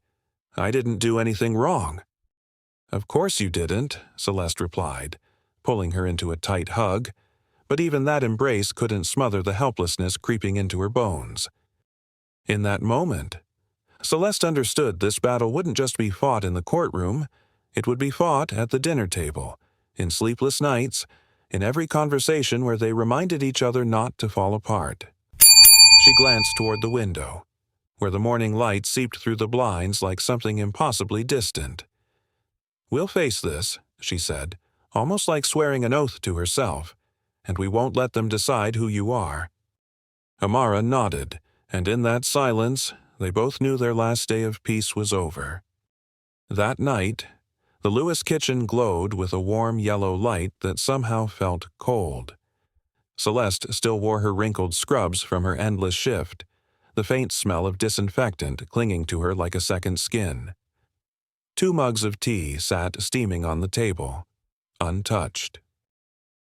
"I didn't do anything wrong." "Of course you didn't," Celeste replied, pulling her into a tight hug, but even that embrace couldn't smother the helplessness creeping into her bones. In that moment, Celeste understood this battle wouldn't just be fought in the courtroom, it would be fought at the dinner table, in sleepless nights, in every conversation where they reminded each other not to fall apart. She glanced toward the window, where the morning light seeped through the blinds like something impossibly distant. "We'll face this," she said, almost like swearing an oath to herself, "and we won't let them decide who you are." Amara nodded, and in that silence, they both knew their last day of peace was over. That night, the Lewis kitchen glowed with a warm yellow light that somehow felt cold. Celeste still wore her wrinkled scrubs from her endless shift, the faint smell of disinfectant clinging to her like a second skin. 2 mugs of tea sat steaming on the table, untouched.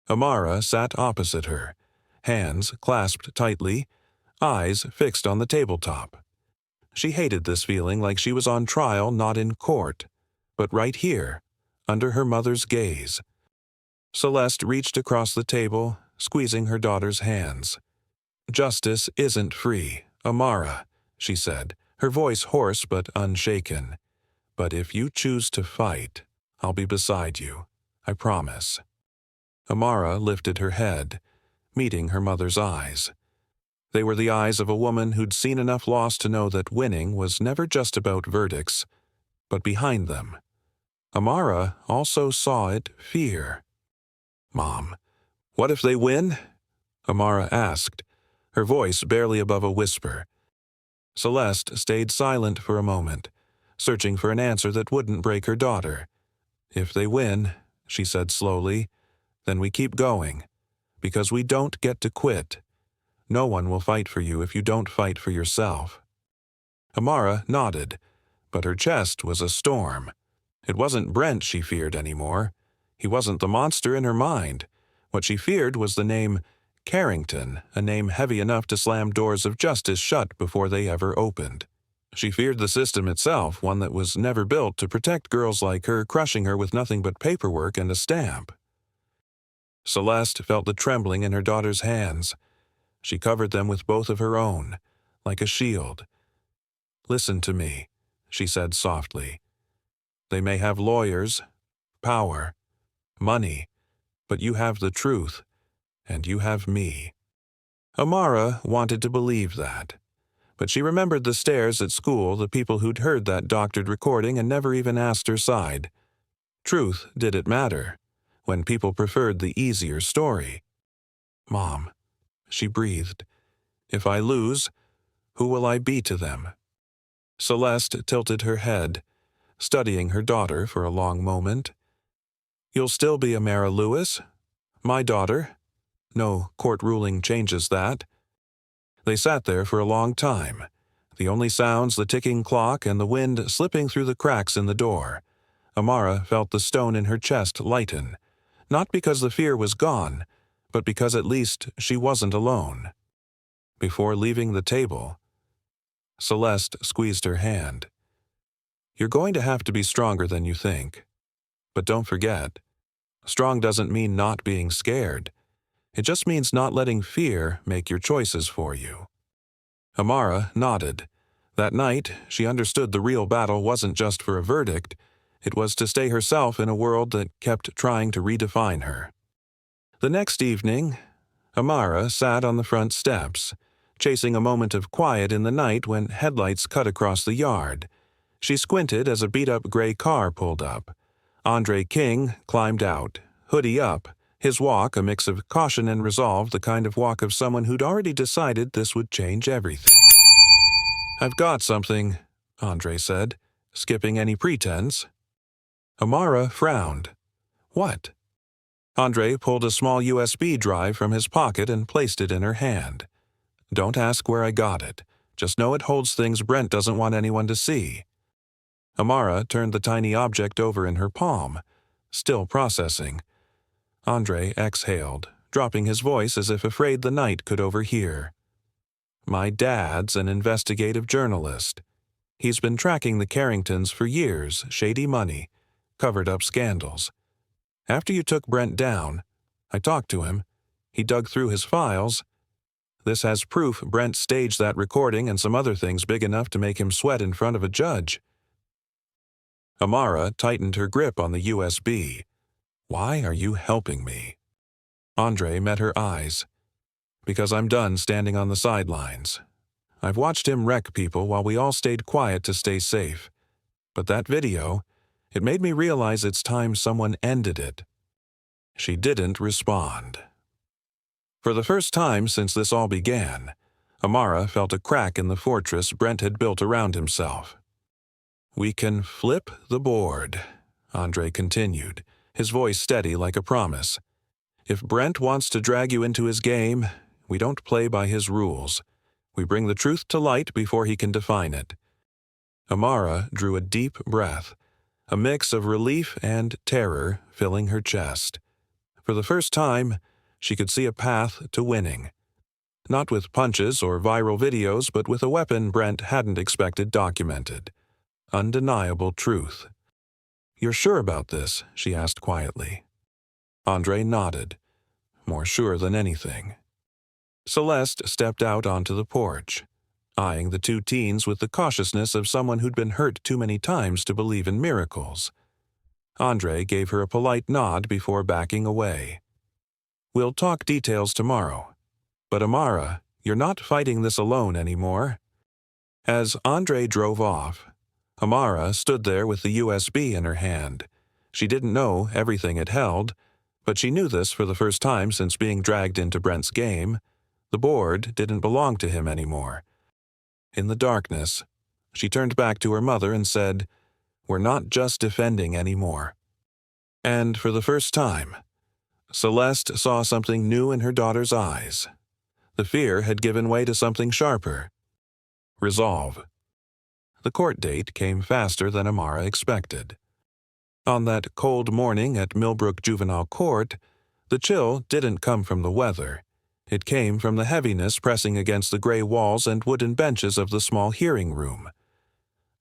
Amara sat opposite her, hands clasped tightly, eyes fixed on the tabletop. She hated this feeling, like she was on trial not in court, but right here, under her mother's gaze. Celeste reached across the table, squeezing her daughter's hands. "Justice isn't free, Amara," she said, her voice hoarse but unshaken. "But if you choose to fight, I'll be beside you, I promise." Amara lifted her head, meeting her mother's eyes. They were the eyes of a woman who'd seen enough loss to know that winning was never just about verdicts, but behind them, Amara also saw it fear. "Mom, what if they win?" Amara asked, her voice barely above a whisper. Celeste stayed silent for a moment, searching for an answer that wouldn't break her daughter. "If they win," she said slowly, "then we keep going, because we don't get to quit. No one will fight for you if you don't fight for yourself." Amara nodded, but her chest was a storm. It wasn't Brent she feared anymore. He wasn't the monster in her mind. What she feared was the name Carrington, a name heavy enough to slam doors of justice shut before they ever opened. She feared the system itself, one that was never built to protect girls like her, crushing her with nothing but paperwork and a stamp. Celeste felt the trembling in her daughter's hands. She covered them with both of her own, like a shield. "Listen to me," she said softly. "They may have lawyers, power, money, but you have the truth, and you have me." Amara wanted to believe that, but she remembered the stares at school, the people who'd heard that doctored recording and never even asked her side. Truth didn't matter, when people preferred the easier story. "Mom," she breathed, "if I lose, who will I be to them?" Celeste tilted her head, studying her daughter for a long moment. "You'll still be Amara Lewis, my daughter. No court ruling changes that." They sat there for a long time, the only sounds the ticking clock and the wind slipping through the cracks in the door. Amara felt the stone in her chest lighten, not because the fear was gone, but because at least she wasn't alone. Before leaving the table, Celeste squeezed her hand. "You're going to have to be stronger than you think. But don't forget, strong doesn't mean not being scared. It just means not letting fear make your choices for you." Amara nodded. That night, she understood the real battle wasn't just for a verdict. It was to stay herself in a world that kept trying to redefine her. The next evening, Amara sat on the front steps, chasing a moment of quiet in the night when headlights cut across the yard. She squinted as a beat-up gray car pulled up. Andre King climbed out, hoodie up, his walk a mix of caution and resolve, the kind of walk of someone who'd already decided this would change everything. "I've got something," Andre said, skipping any pretense. Amara frowned. "What?" Andre pulled a small USB drive from his pocket and placed it in her hand. "Don't ask where I got it. Just know it holds things Brent doesn't want anyone to see." Amara turned the tiny object over in her palm, still processing. Andre exhaled, dropping his voice as if afraid the night could overhear. "My dad's an investigative journalist. He's been tracking the Carringtons for years, shady money, covered-up scandals. After you took Brent down, I talked to him. He dug through his files. This has proof Brent staged that recording and some other things big enough to make him sweat in front of a judge." Amara tightened her grip on the USB. "Why are you helping me?" Andre met her eyes. "Because I'm done standing on the sidelines. I've watched him wreck people while we all stayed quiet to stay safe. But that video, it made me realize it's time someone ended it." She didn't respond. For the first time since this all began, Amara felt a crack in the fortress Brent had built around himself. "We can flip the board," Andre continued, his voice steady like a promise. "If Brent wants to drag you into his game, we don't play by his rules. We bring the truth to light before he can define it." Amara drew a deep breath, a mix of relief and terror filling her chest. For the first time, she could see a path to winning. Not with punches or viral videos, but with a weapon Brent hadn't expected documented. Undeniable truth. "You're sure about this?" she asked quietly. Andre nodded, more sure than anything. Celeste stepped out onto the porch, eyeing the two teens with the cautiousness of someone who'd been hurt too many times to believe in miracles. Andre gave her a polite nod before backing away. "We'll talk details tomorrow. But Amara, you're not fighting this alone anymore." As Andre drove off, Amara stood there with the USB in her hand. She didn't know everything it held, but she knew this for the first time since being dragged into Brent's game. The board didn't belong to him anymore. In the darkness, she turned back to her mother and said, "We're not just defending anymore." And for the first time, Celeste saw something new in her daughter's eyes. The fear had given way to something sharper. Resolve. The court date came faster than Amara expected. On that cold morning at Millbrook Juvenile Court, the chill didn't come from the weather. It came from the heaviness pressing against the gray walls and wooden benches of the small hearing room.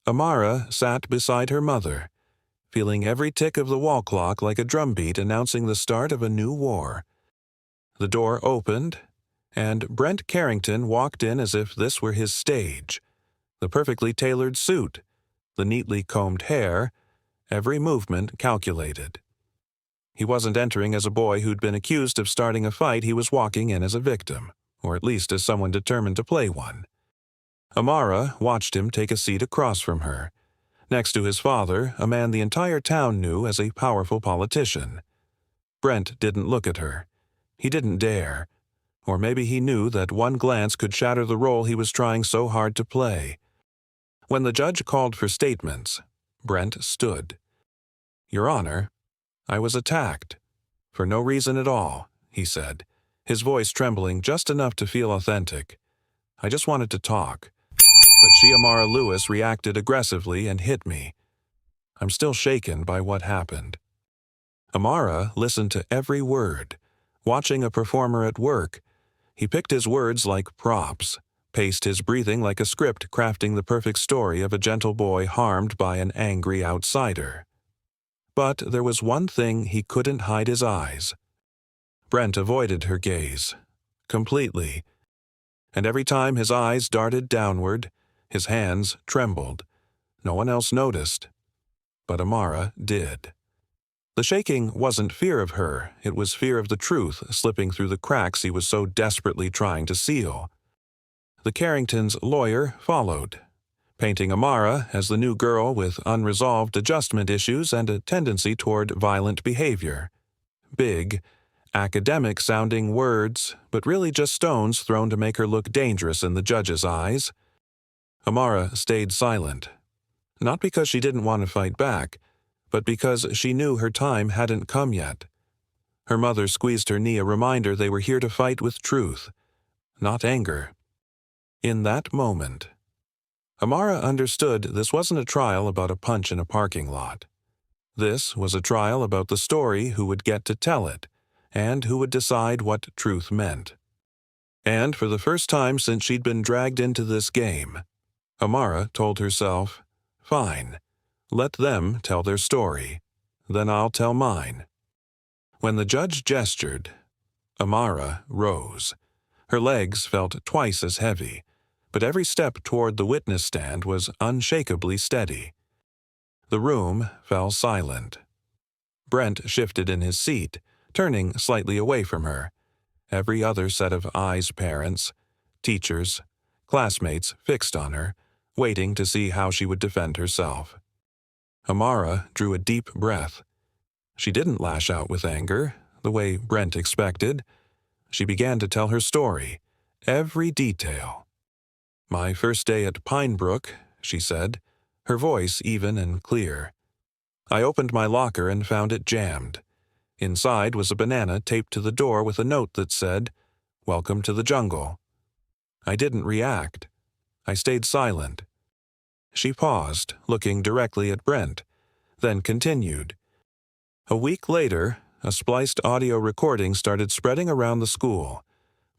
Amara sat beside her mother, feeling every tick of the wall clock like a drumbeat announcing the start of a new war. The door opened, and Brent Carrington walked in as if this were his stage. The perfectly tailored suit, the neatly combed hair, every movement calculated. He wasn't entering as a boy who'd been accused of starting a fight. He was walking in as a victim, or at least as someone determined to play one. Amara watched him take a seat across from her, next to his father, a man the entire town knew as a powerful politician. Brent didn't look at her. He didn't dare. Or maybe he knew that one glance could shatter the role he was trying so hard to play. When the judge called for statements, Brent stood. "Your Honor, I was attacked. For no reason at all," he said, his voice trembling just enough to feel authentic. "I just wanted to talk. But Amara Lewis reacted aggressively and hit me. I'm still shaken by what happened." Amara listened to every word, watching a performer at work. He picked his words like props, paced his breathing like a script crafting the perfect story of a gentle boy harmed by an angry outsider. But there was one thing he couldn't hide his eyes. Brent avoided her gaze, completely. And every time his eyes darted downward, his hands trembled. No one else noticed. But Amara did. The shaking wasn't fear of her, it was fear of the truth slipping through the cracks he was so desperately trying to seal. The Carringtons' lawyer followed, painting Amara as the new girl with unresolved adjustment issues and a tendency toward violent behavior. Big, academic-sounding words, but really just stones thrown to make her look dangerous in the judge's eyes. Amara stayed silent, not because she didn't want to fight back, but because she knew her time hadn't come yet. Her mother squeezed her knee, a reminder they were here to fight with truth, not anger. In that moment, Amara understood this wasn't a trial about a punch in a parking lot. This was a trial about the story, who would get to tell it, and who would decide what truth meant. And for the first time since she'd been dragged into this game, Amara told herself, "Fine, let them tell their story, then I'll tell mine." When the judge gestured, Amara rose. Her legs felt twice as heavy, but every step toward the witness stand was unshakably steady. The room fell silent. Brent shifted in his seat, turning slightly away from her. Every other set of eyes, parents, teachers, classmates, fixed on her, waiting to see how she would defend herself. Amara drew a deep breath. She didn't lash out with anger, the way Brent expected. She began to tell her story, every detail. "My first day at Pinebrook," she said, her voice even and clear. "I opened my locker and found it jammed. Inside was a banana taped to the door with a note that said, 'Welcome to the jungle.' I didn't react. I stayed silent." She paused, looking directly at Brent, then continued. "A week later, a spliced audio recording started spreading around the school.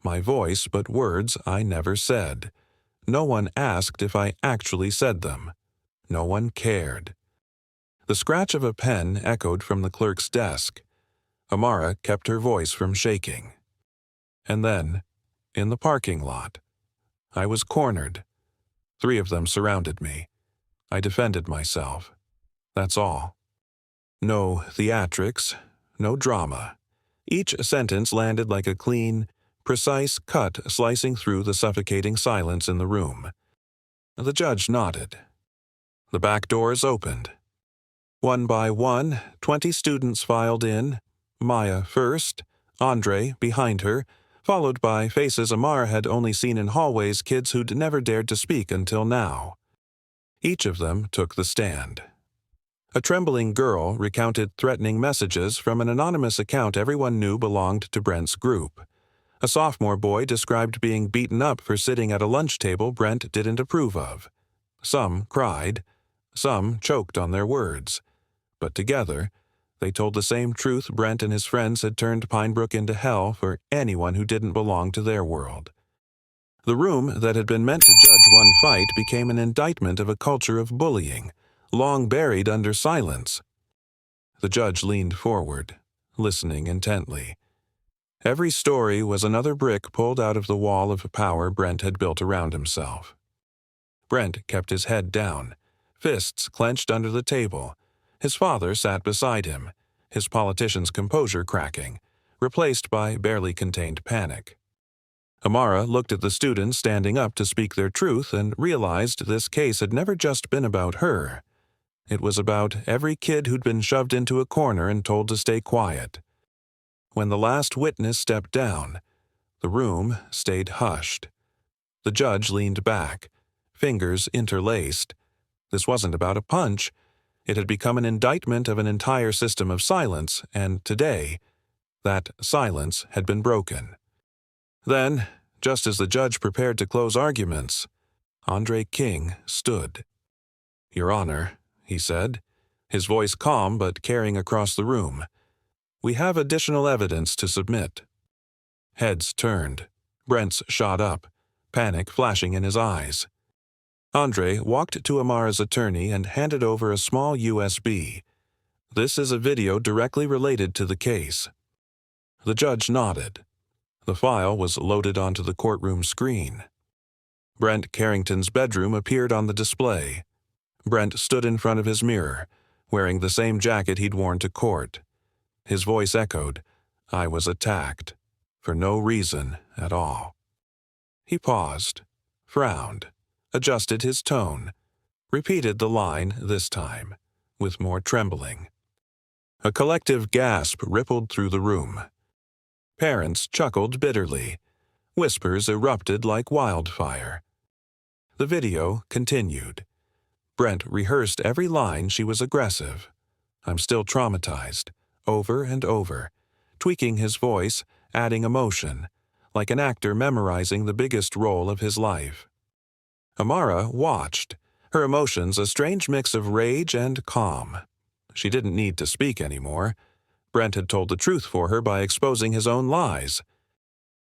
My voice, but words I never said. No one asked if I actually said them. No one cared." The scratch of a pen echoed from the clerk's desk. Amara kept her voice from shaking. And then, in the parking lot, I was cornered. 3 of them surrounded me. I defended myself. That's all. No theatrics, no drama. Each sentence landed like a clean, precise cut slicing through the suffocating silence in the room. The judge nodded. The back doors opened. One by one, 20 students filed in, Maya first, Andre behind her, followed by faces Amara had only seen in hallways, kids who'd never dared to speak until now. Each of them took the stand. A trembling girl recounted threatening messages from an anonymous account everyone knew belonged to Brent's group. A sophomore boy described being beaten up for sitting at a lunch table Brent didn't approve of. Some cried. Some choked on their words. But together, they told the same truth Brent and his friends had turned Pinebrook into hell for anyone who didn't belong to their world. The room that had been meant to judge one fight became an indictment of a culture of bullying, long buried under silence. The judge leaned forward, listening intently. Every story was another brick pulled out of the wall of power Brent had built around himself. Brent kept his head down, fists clenched under the table. His father sat beside him, his politician's composure cracking, replaced by barely contained panic. Amara looked at the students standing up to speak their truth and realized this case had never just been about her. It was about every kid who'd been shoved into a corner and told to stay quiet. When the last witness stepped down, the room stayed hushed. The judge leaned back, fingers interlaced. This wasn't about a punch. It had become an indictment of an entire system of silence, and today, that silence had been broken. Then, just as the judge prepared to close arguments, Andre King stood. "Your Honor," he said, his voice calm but carrying across the room, "we have additional evidence to submit." Heads turned. Brent's shot up, panic flashing in his eyes. Andre walked to Amara's attorney and handed over a small USB. "This is a video directly related to the case." The judge nodded. The file was loaded onto the courtroom screen. Brent Carrington's bedroom appeared on the display. Brent stood in front of his mirror, wearing the same jacket he'd worn to court. His voice echoed, "I was attacked. For no reason at all." He paused, frowned, adjusted his tone, repeated the line this time, with more trembling. A collective gasp rippled through the room. Parents chuckled bitterly. Whispers erupted like wildfire. The video continued. Brent rehearsed every line. She was aggressive. "I'm still traumatized," over and over, tweaking his voice, adding emotion, like an actor memorizing the biggest role of his life. Amara watched, her emotions a strange mix of rage and calm. She didn't need to speak anymore. Brent had told the truth for her by exposing his own lies.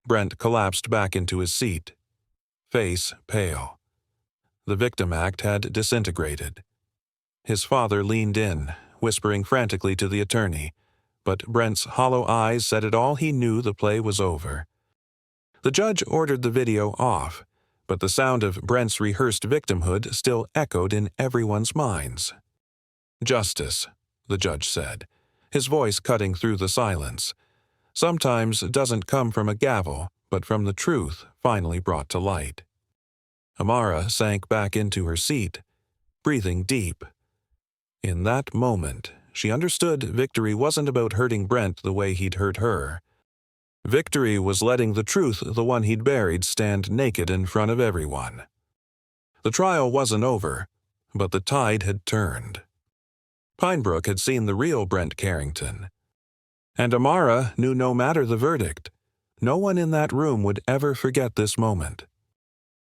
Brent collapsed back into his seat, face pale. The victim act had disintegrated. His father leaned in, whispering frantically to the attorney, but Brent's hollow eyes said it all he knew: the play was over. The judge ordered the video off, but the sound of Brent's rehearsed victimhood still echoed in everyone's minds. "Justice," the judge said, his voice cutting through the silence, "sometimes doesn't come from a gavel, but from the truth finally brought to light." Amara sank back into her seat, breathing deep. In that moment, she understood victory wasn't about hurting Brent the way he'd hurt her. Victory was letting the truth, the one he'd buried, stand naked in front of everyone. The trial wasn't over, but the tide had turned. Pinebrook had seen the real Brent Carrington. And Amara knew no matter the verdict, no one in that room would ever forget this moment.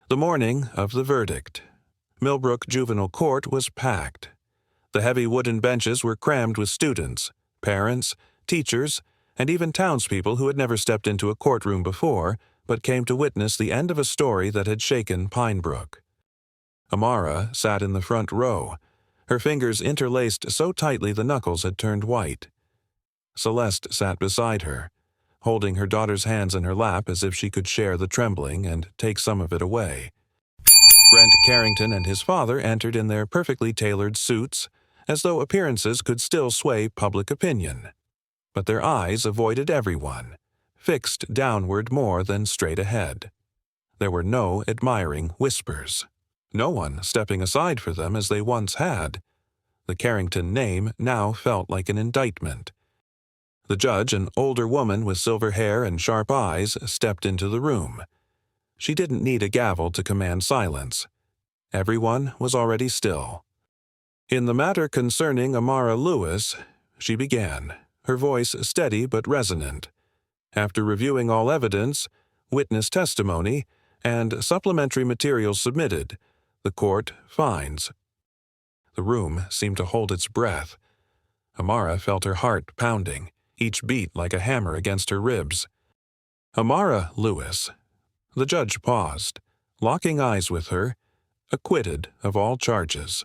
The morning of the verdict, Millbrook Juvenile Court was packed. The heavy wooden benches were crammed with students, parents, teachers, and even townspeople who had never stepped into a courtroom before, but came to witness the end of a story that had shaken Pinebrook. Amara sat in the front row, her fingers interlaced so tightly the knuckles had turned white. Celeste sat beside her, holding her daughter's hands in her lap as if she could share the trembling and take some of it away. Brent Carrington and his father entered in their perfectly tailored suits, as though appearances could still sway public opinion. But their eyes avoided everyone, fixed downward more than straight ahead. There were no admiring whispers. No one stepping aside for them as they once had. The Carrington name now felt like an indictment. The judge, an older woman with silver hair and sharp eyes, stepped into the room. She didn't need a gavel to command silence. Everyone was already still. In the matter concerning Amara Lewis, she began, her voice steady but resonant. After reviewing all evidence, witness testimony, and supplementary materials submitted, the court finds. The room seemed to hold its breath. Amara felt her heart pounding, each beat like a hammer against her ribs. Amara Lewis. The judge paused, locking eyes with her, acquitted of all charges.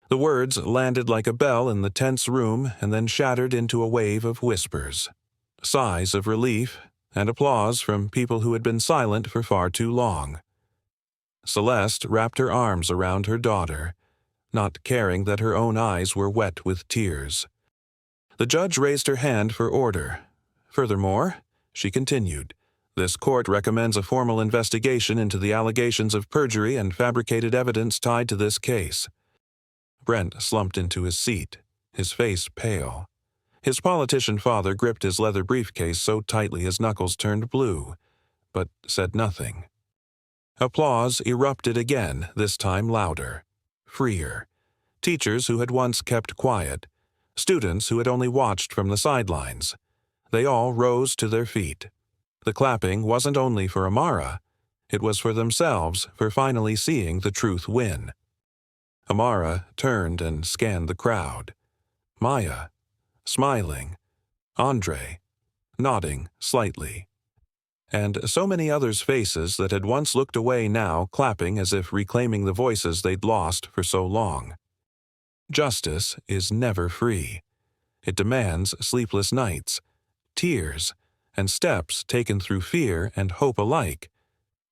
The words landed like a bell in the tense room and then shattered into a wave of whispers, sighs of relief, and applause from people who had been silent for far too long. Celeste wrapped her arms around her daughter, not caring that her own eyes were wet with tears. The judge raised her hand for order. Furthermore, she continued, this court recommends a formal investigation into the allegations of perjury and fabricated evidence tied to this case. Brent slumped into his seat, his face pale. His politician father gripped his leather briefcase so tightly his knuckles turned blue, but said nothing. Applause erupted again, this time louder, freer. Teachers who had once kept quiet, students who had only watched from the sidelines. They all rose to their feet. The clapping wasn't only for Amara, it was for themselves for finally seeing the truth win. Amara turned and scanned the crowd. Maya, smiling. Andre, nodding slightly. And so many others' faces that had once looked away now clapping as if reclaiming the voices they'd lost for so long. Justice is never free. It demands sleepless nights, tears, and steps taken through fear and hope alike.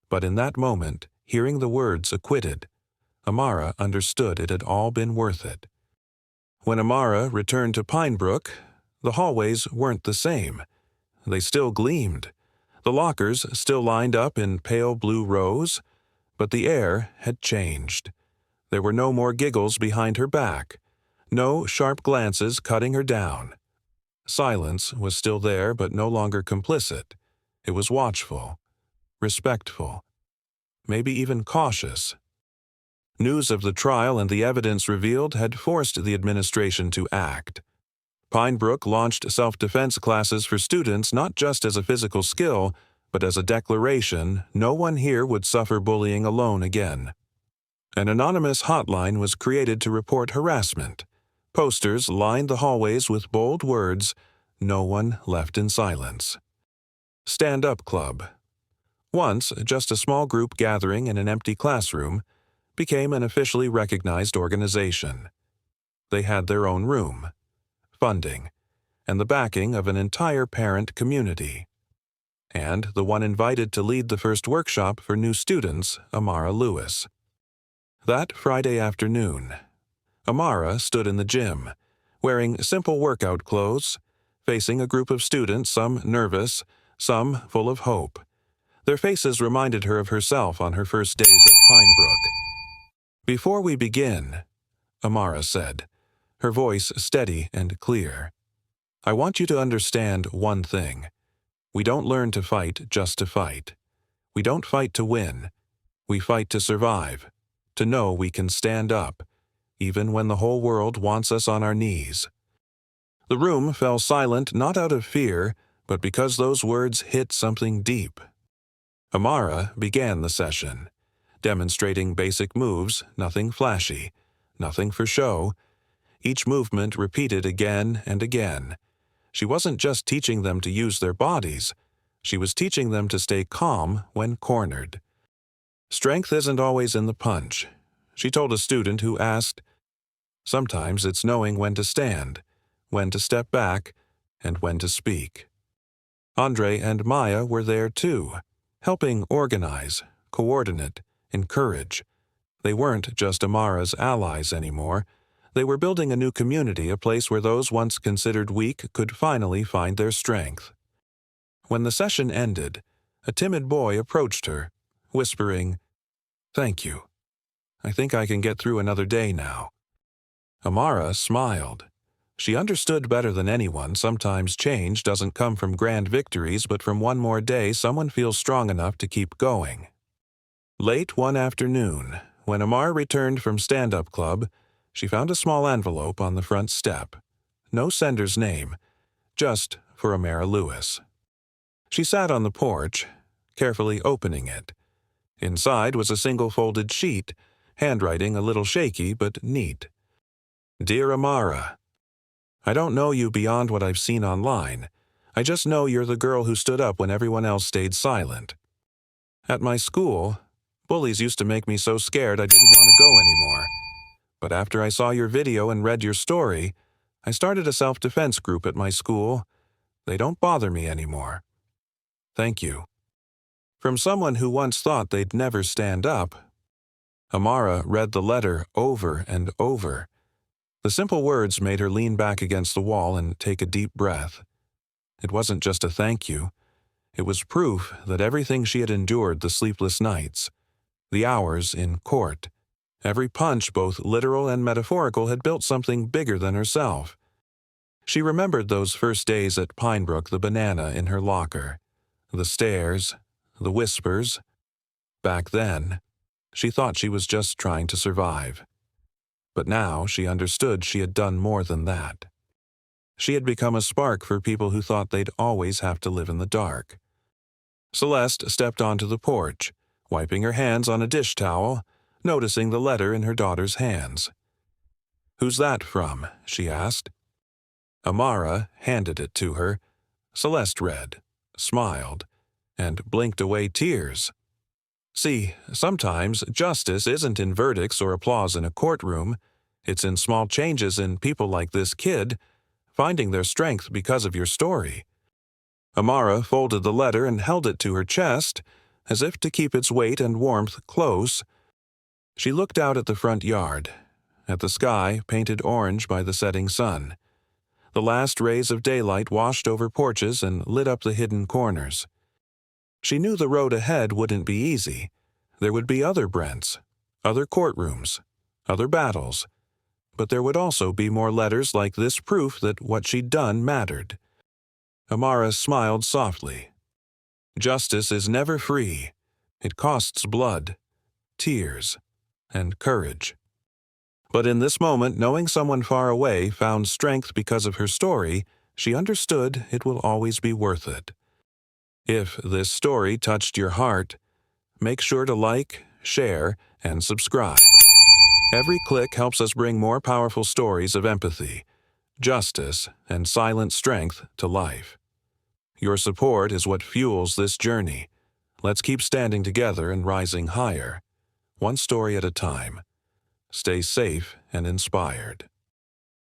But in that moment, hearing the words acquitted, Amara understood it had all been worth it. When Amara returned to Pinebrook, The hallways weren't the same. They still gleamed. The lockers still lined up in pale blue rows, but the air had changed. There were no more giggles behind her back, no sharp glances cutting her down. Silence was still there, but no longer complicit. It was watchful, respectful, maybe even cautious. News of the trial and the evidence revealed had forced the administration to act. Pine Brook launched self-defense classes for students not just as a physical skill, but as a declaration no one here would suffer bullying alone again. An anonymous hotline was created to report harassment. Posters lined the hallways with bold words, "No one left in silence." Stand Up Club. Once just a small group gathering in an empty classroom, became an officially recognized organization. They had their own room, funding, and the backing of an entire parent community. And the one invited to lead the first workshop for new students, Amara Lewis. That Friday afternoon, Amara stood in the gym, wearing simple workout clothes, facing a group of students, some nervous, some full of hope. Their faces reminded her of herself on her first days at Pine Brook. "Before we begin," Amara said, her voice steady and clear, "I want you to understand one thing. We don't learn to fight just to fight. We don't fight to win. We fight to survive, to know we can stand up, even when the whole world wants us on our knees." The room fell silent not out of fear, but because those words hit something deep. Amara began the session, demonstrating basic moves, nothing flashy, nothing for show, each movement repeated again and again. She wasn't just teaching them to use their bodies, she was teaching them to stay calm when cornered. Strength isn't always in the punch, she told a student who asked. Sometimes it's knowing when to stand, when to step back, and when to speak. Andre and Maya were there too, helping organize, coordinate, encourage. They weren't just Amara's allies anymore. They were building a new community, a place where those once considered weak could finally find their strength. When the session ended, a timid boy approached her, whispering, "Thank you. I think I can get through another day now." Amara smiled. She understood better than anyone sometimes change doesn't come from grand victories but from one more day someone feels strong enough to keep going. Late one afternoon, when Amara returned from stand-up club, she found a small envelope on the front step. No sender's name, just for Amara Lewis. She sat on the porch, carefully opening it. Inside was a single folded sheet, handwriting a little shaky but neat. "Dear Amara, I don't know you beyond what I've seen online. I just know you're the girl who stood up when everyone else stayed silent. At my school, bullies used to make me so scared I didn't want to go anymore. But after I saw your video and read your story, I started a self-defense group at my school. They don't bother me anymore. Thank you." From someone who once thought they'd never stand up. Amara read the letter over and over. The simple words made her lean back against the wall and take a deep breath. It wasn't just a thank you. It was proof that everything she had endured, the sleepless nights, the hours in court, every punch, both literal and metaphorical, had built something bigger than herself. She remembered those first days at Pine Brook, the banana in her locker, the stares, the whispers. Back then, she thought she was just trying to survive. But now she understood she had done more than that. She had become a spark for people who thought they'd always have to live in the dark. Celeste stepped onto the porch, wiping her hands on a dish towel, noticing the letter in her daughter's hands. "Who's that from?" she asked. Amara handed it to her. Celeste read, smiled, and blinked away tears. See, sometimes justice isn't in verdicts or applause in a courtroom. It's in small changes in people like this kid, finding their strength because of your story. Amara folded the letter and held it to her chest, as if to keep its weight and warmth close. She looked out at the front yard, at the sky painted orange by the setting sun. The last rays of daylight washed over porches and lit up the hidden corners. She knew the road ahead wouldn't be easy. There would be other Brents, other courtrooms, other battles. But there would also be more letters like this, proof that what she'd done mattered. Amara smiled softly. Justice is never free. It costs blood, tears, and courage. But in this moment, knowing someone far away found strength because of her story, she understood it will always be worth it. If this story touched your heart, make sure to like, share, and subscribe. Every click helps us bring more powerful stories of empathy, justice, and silent strength to life. Your support is what fuels this journey. Let's keep standing together and rising higher, one story at a time. Stay safe and inspired.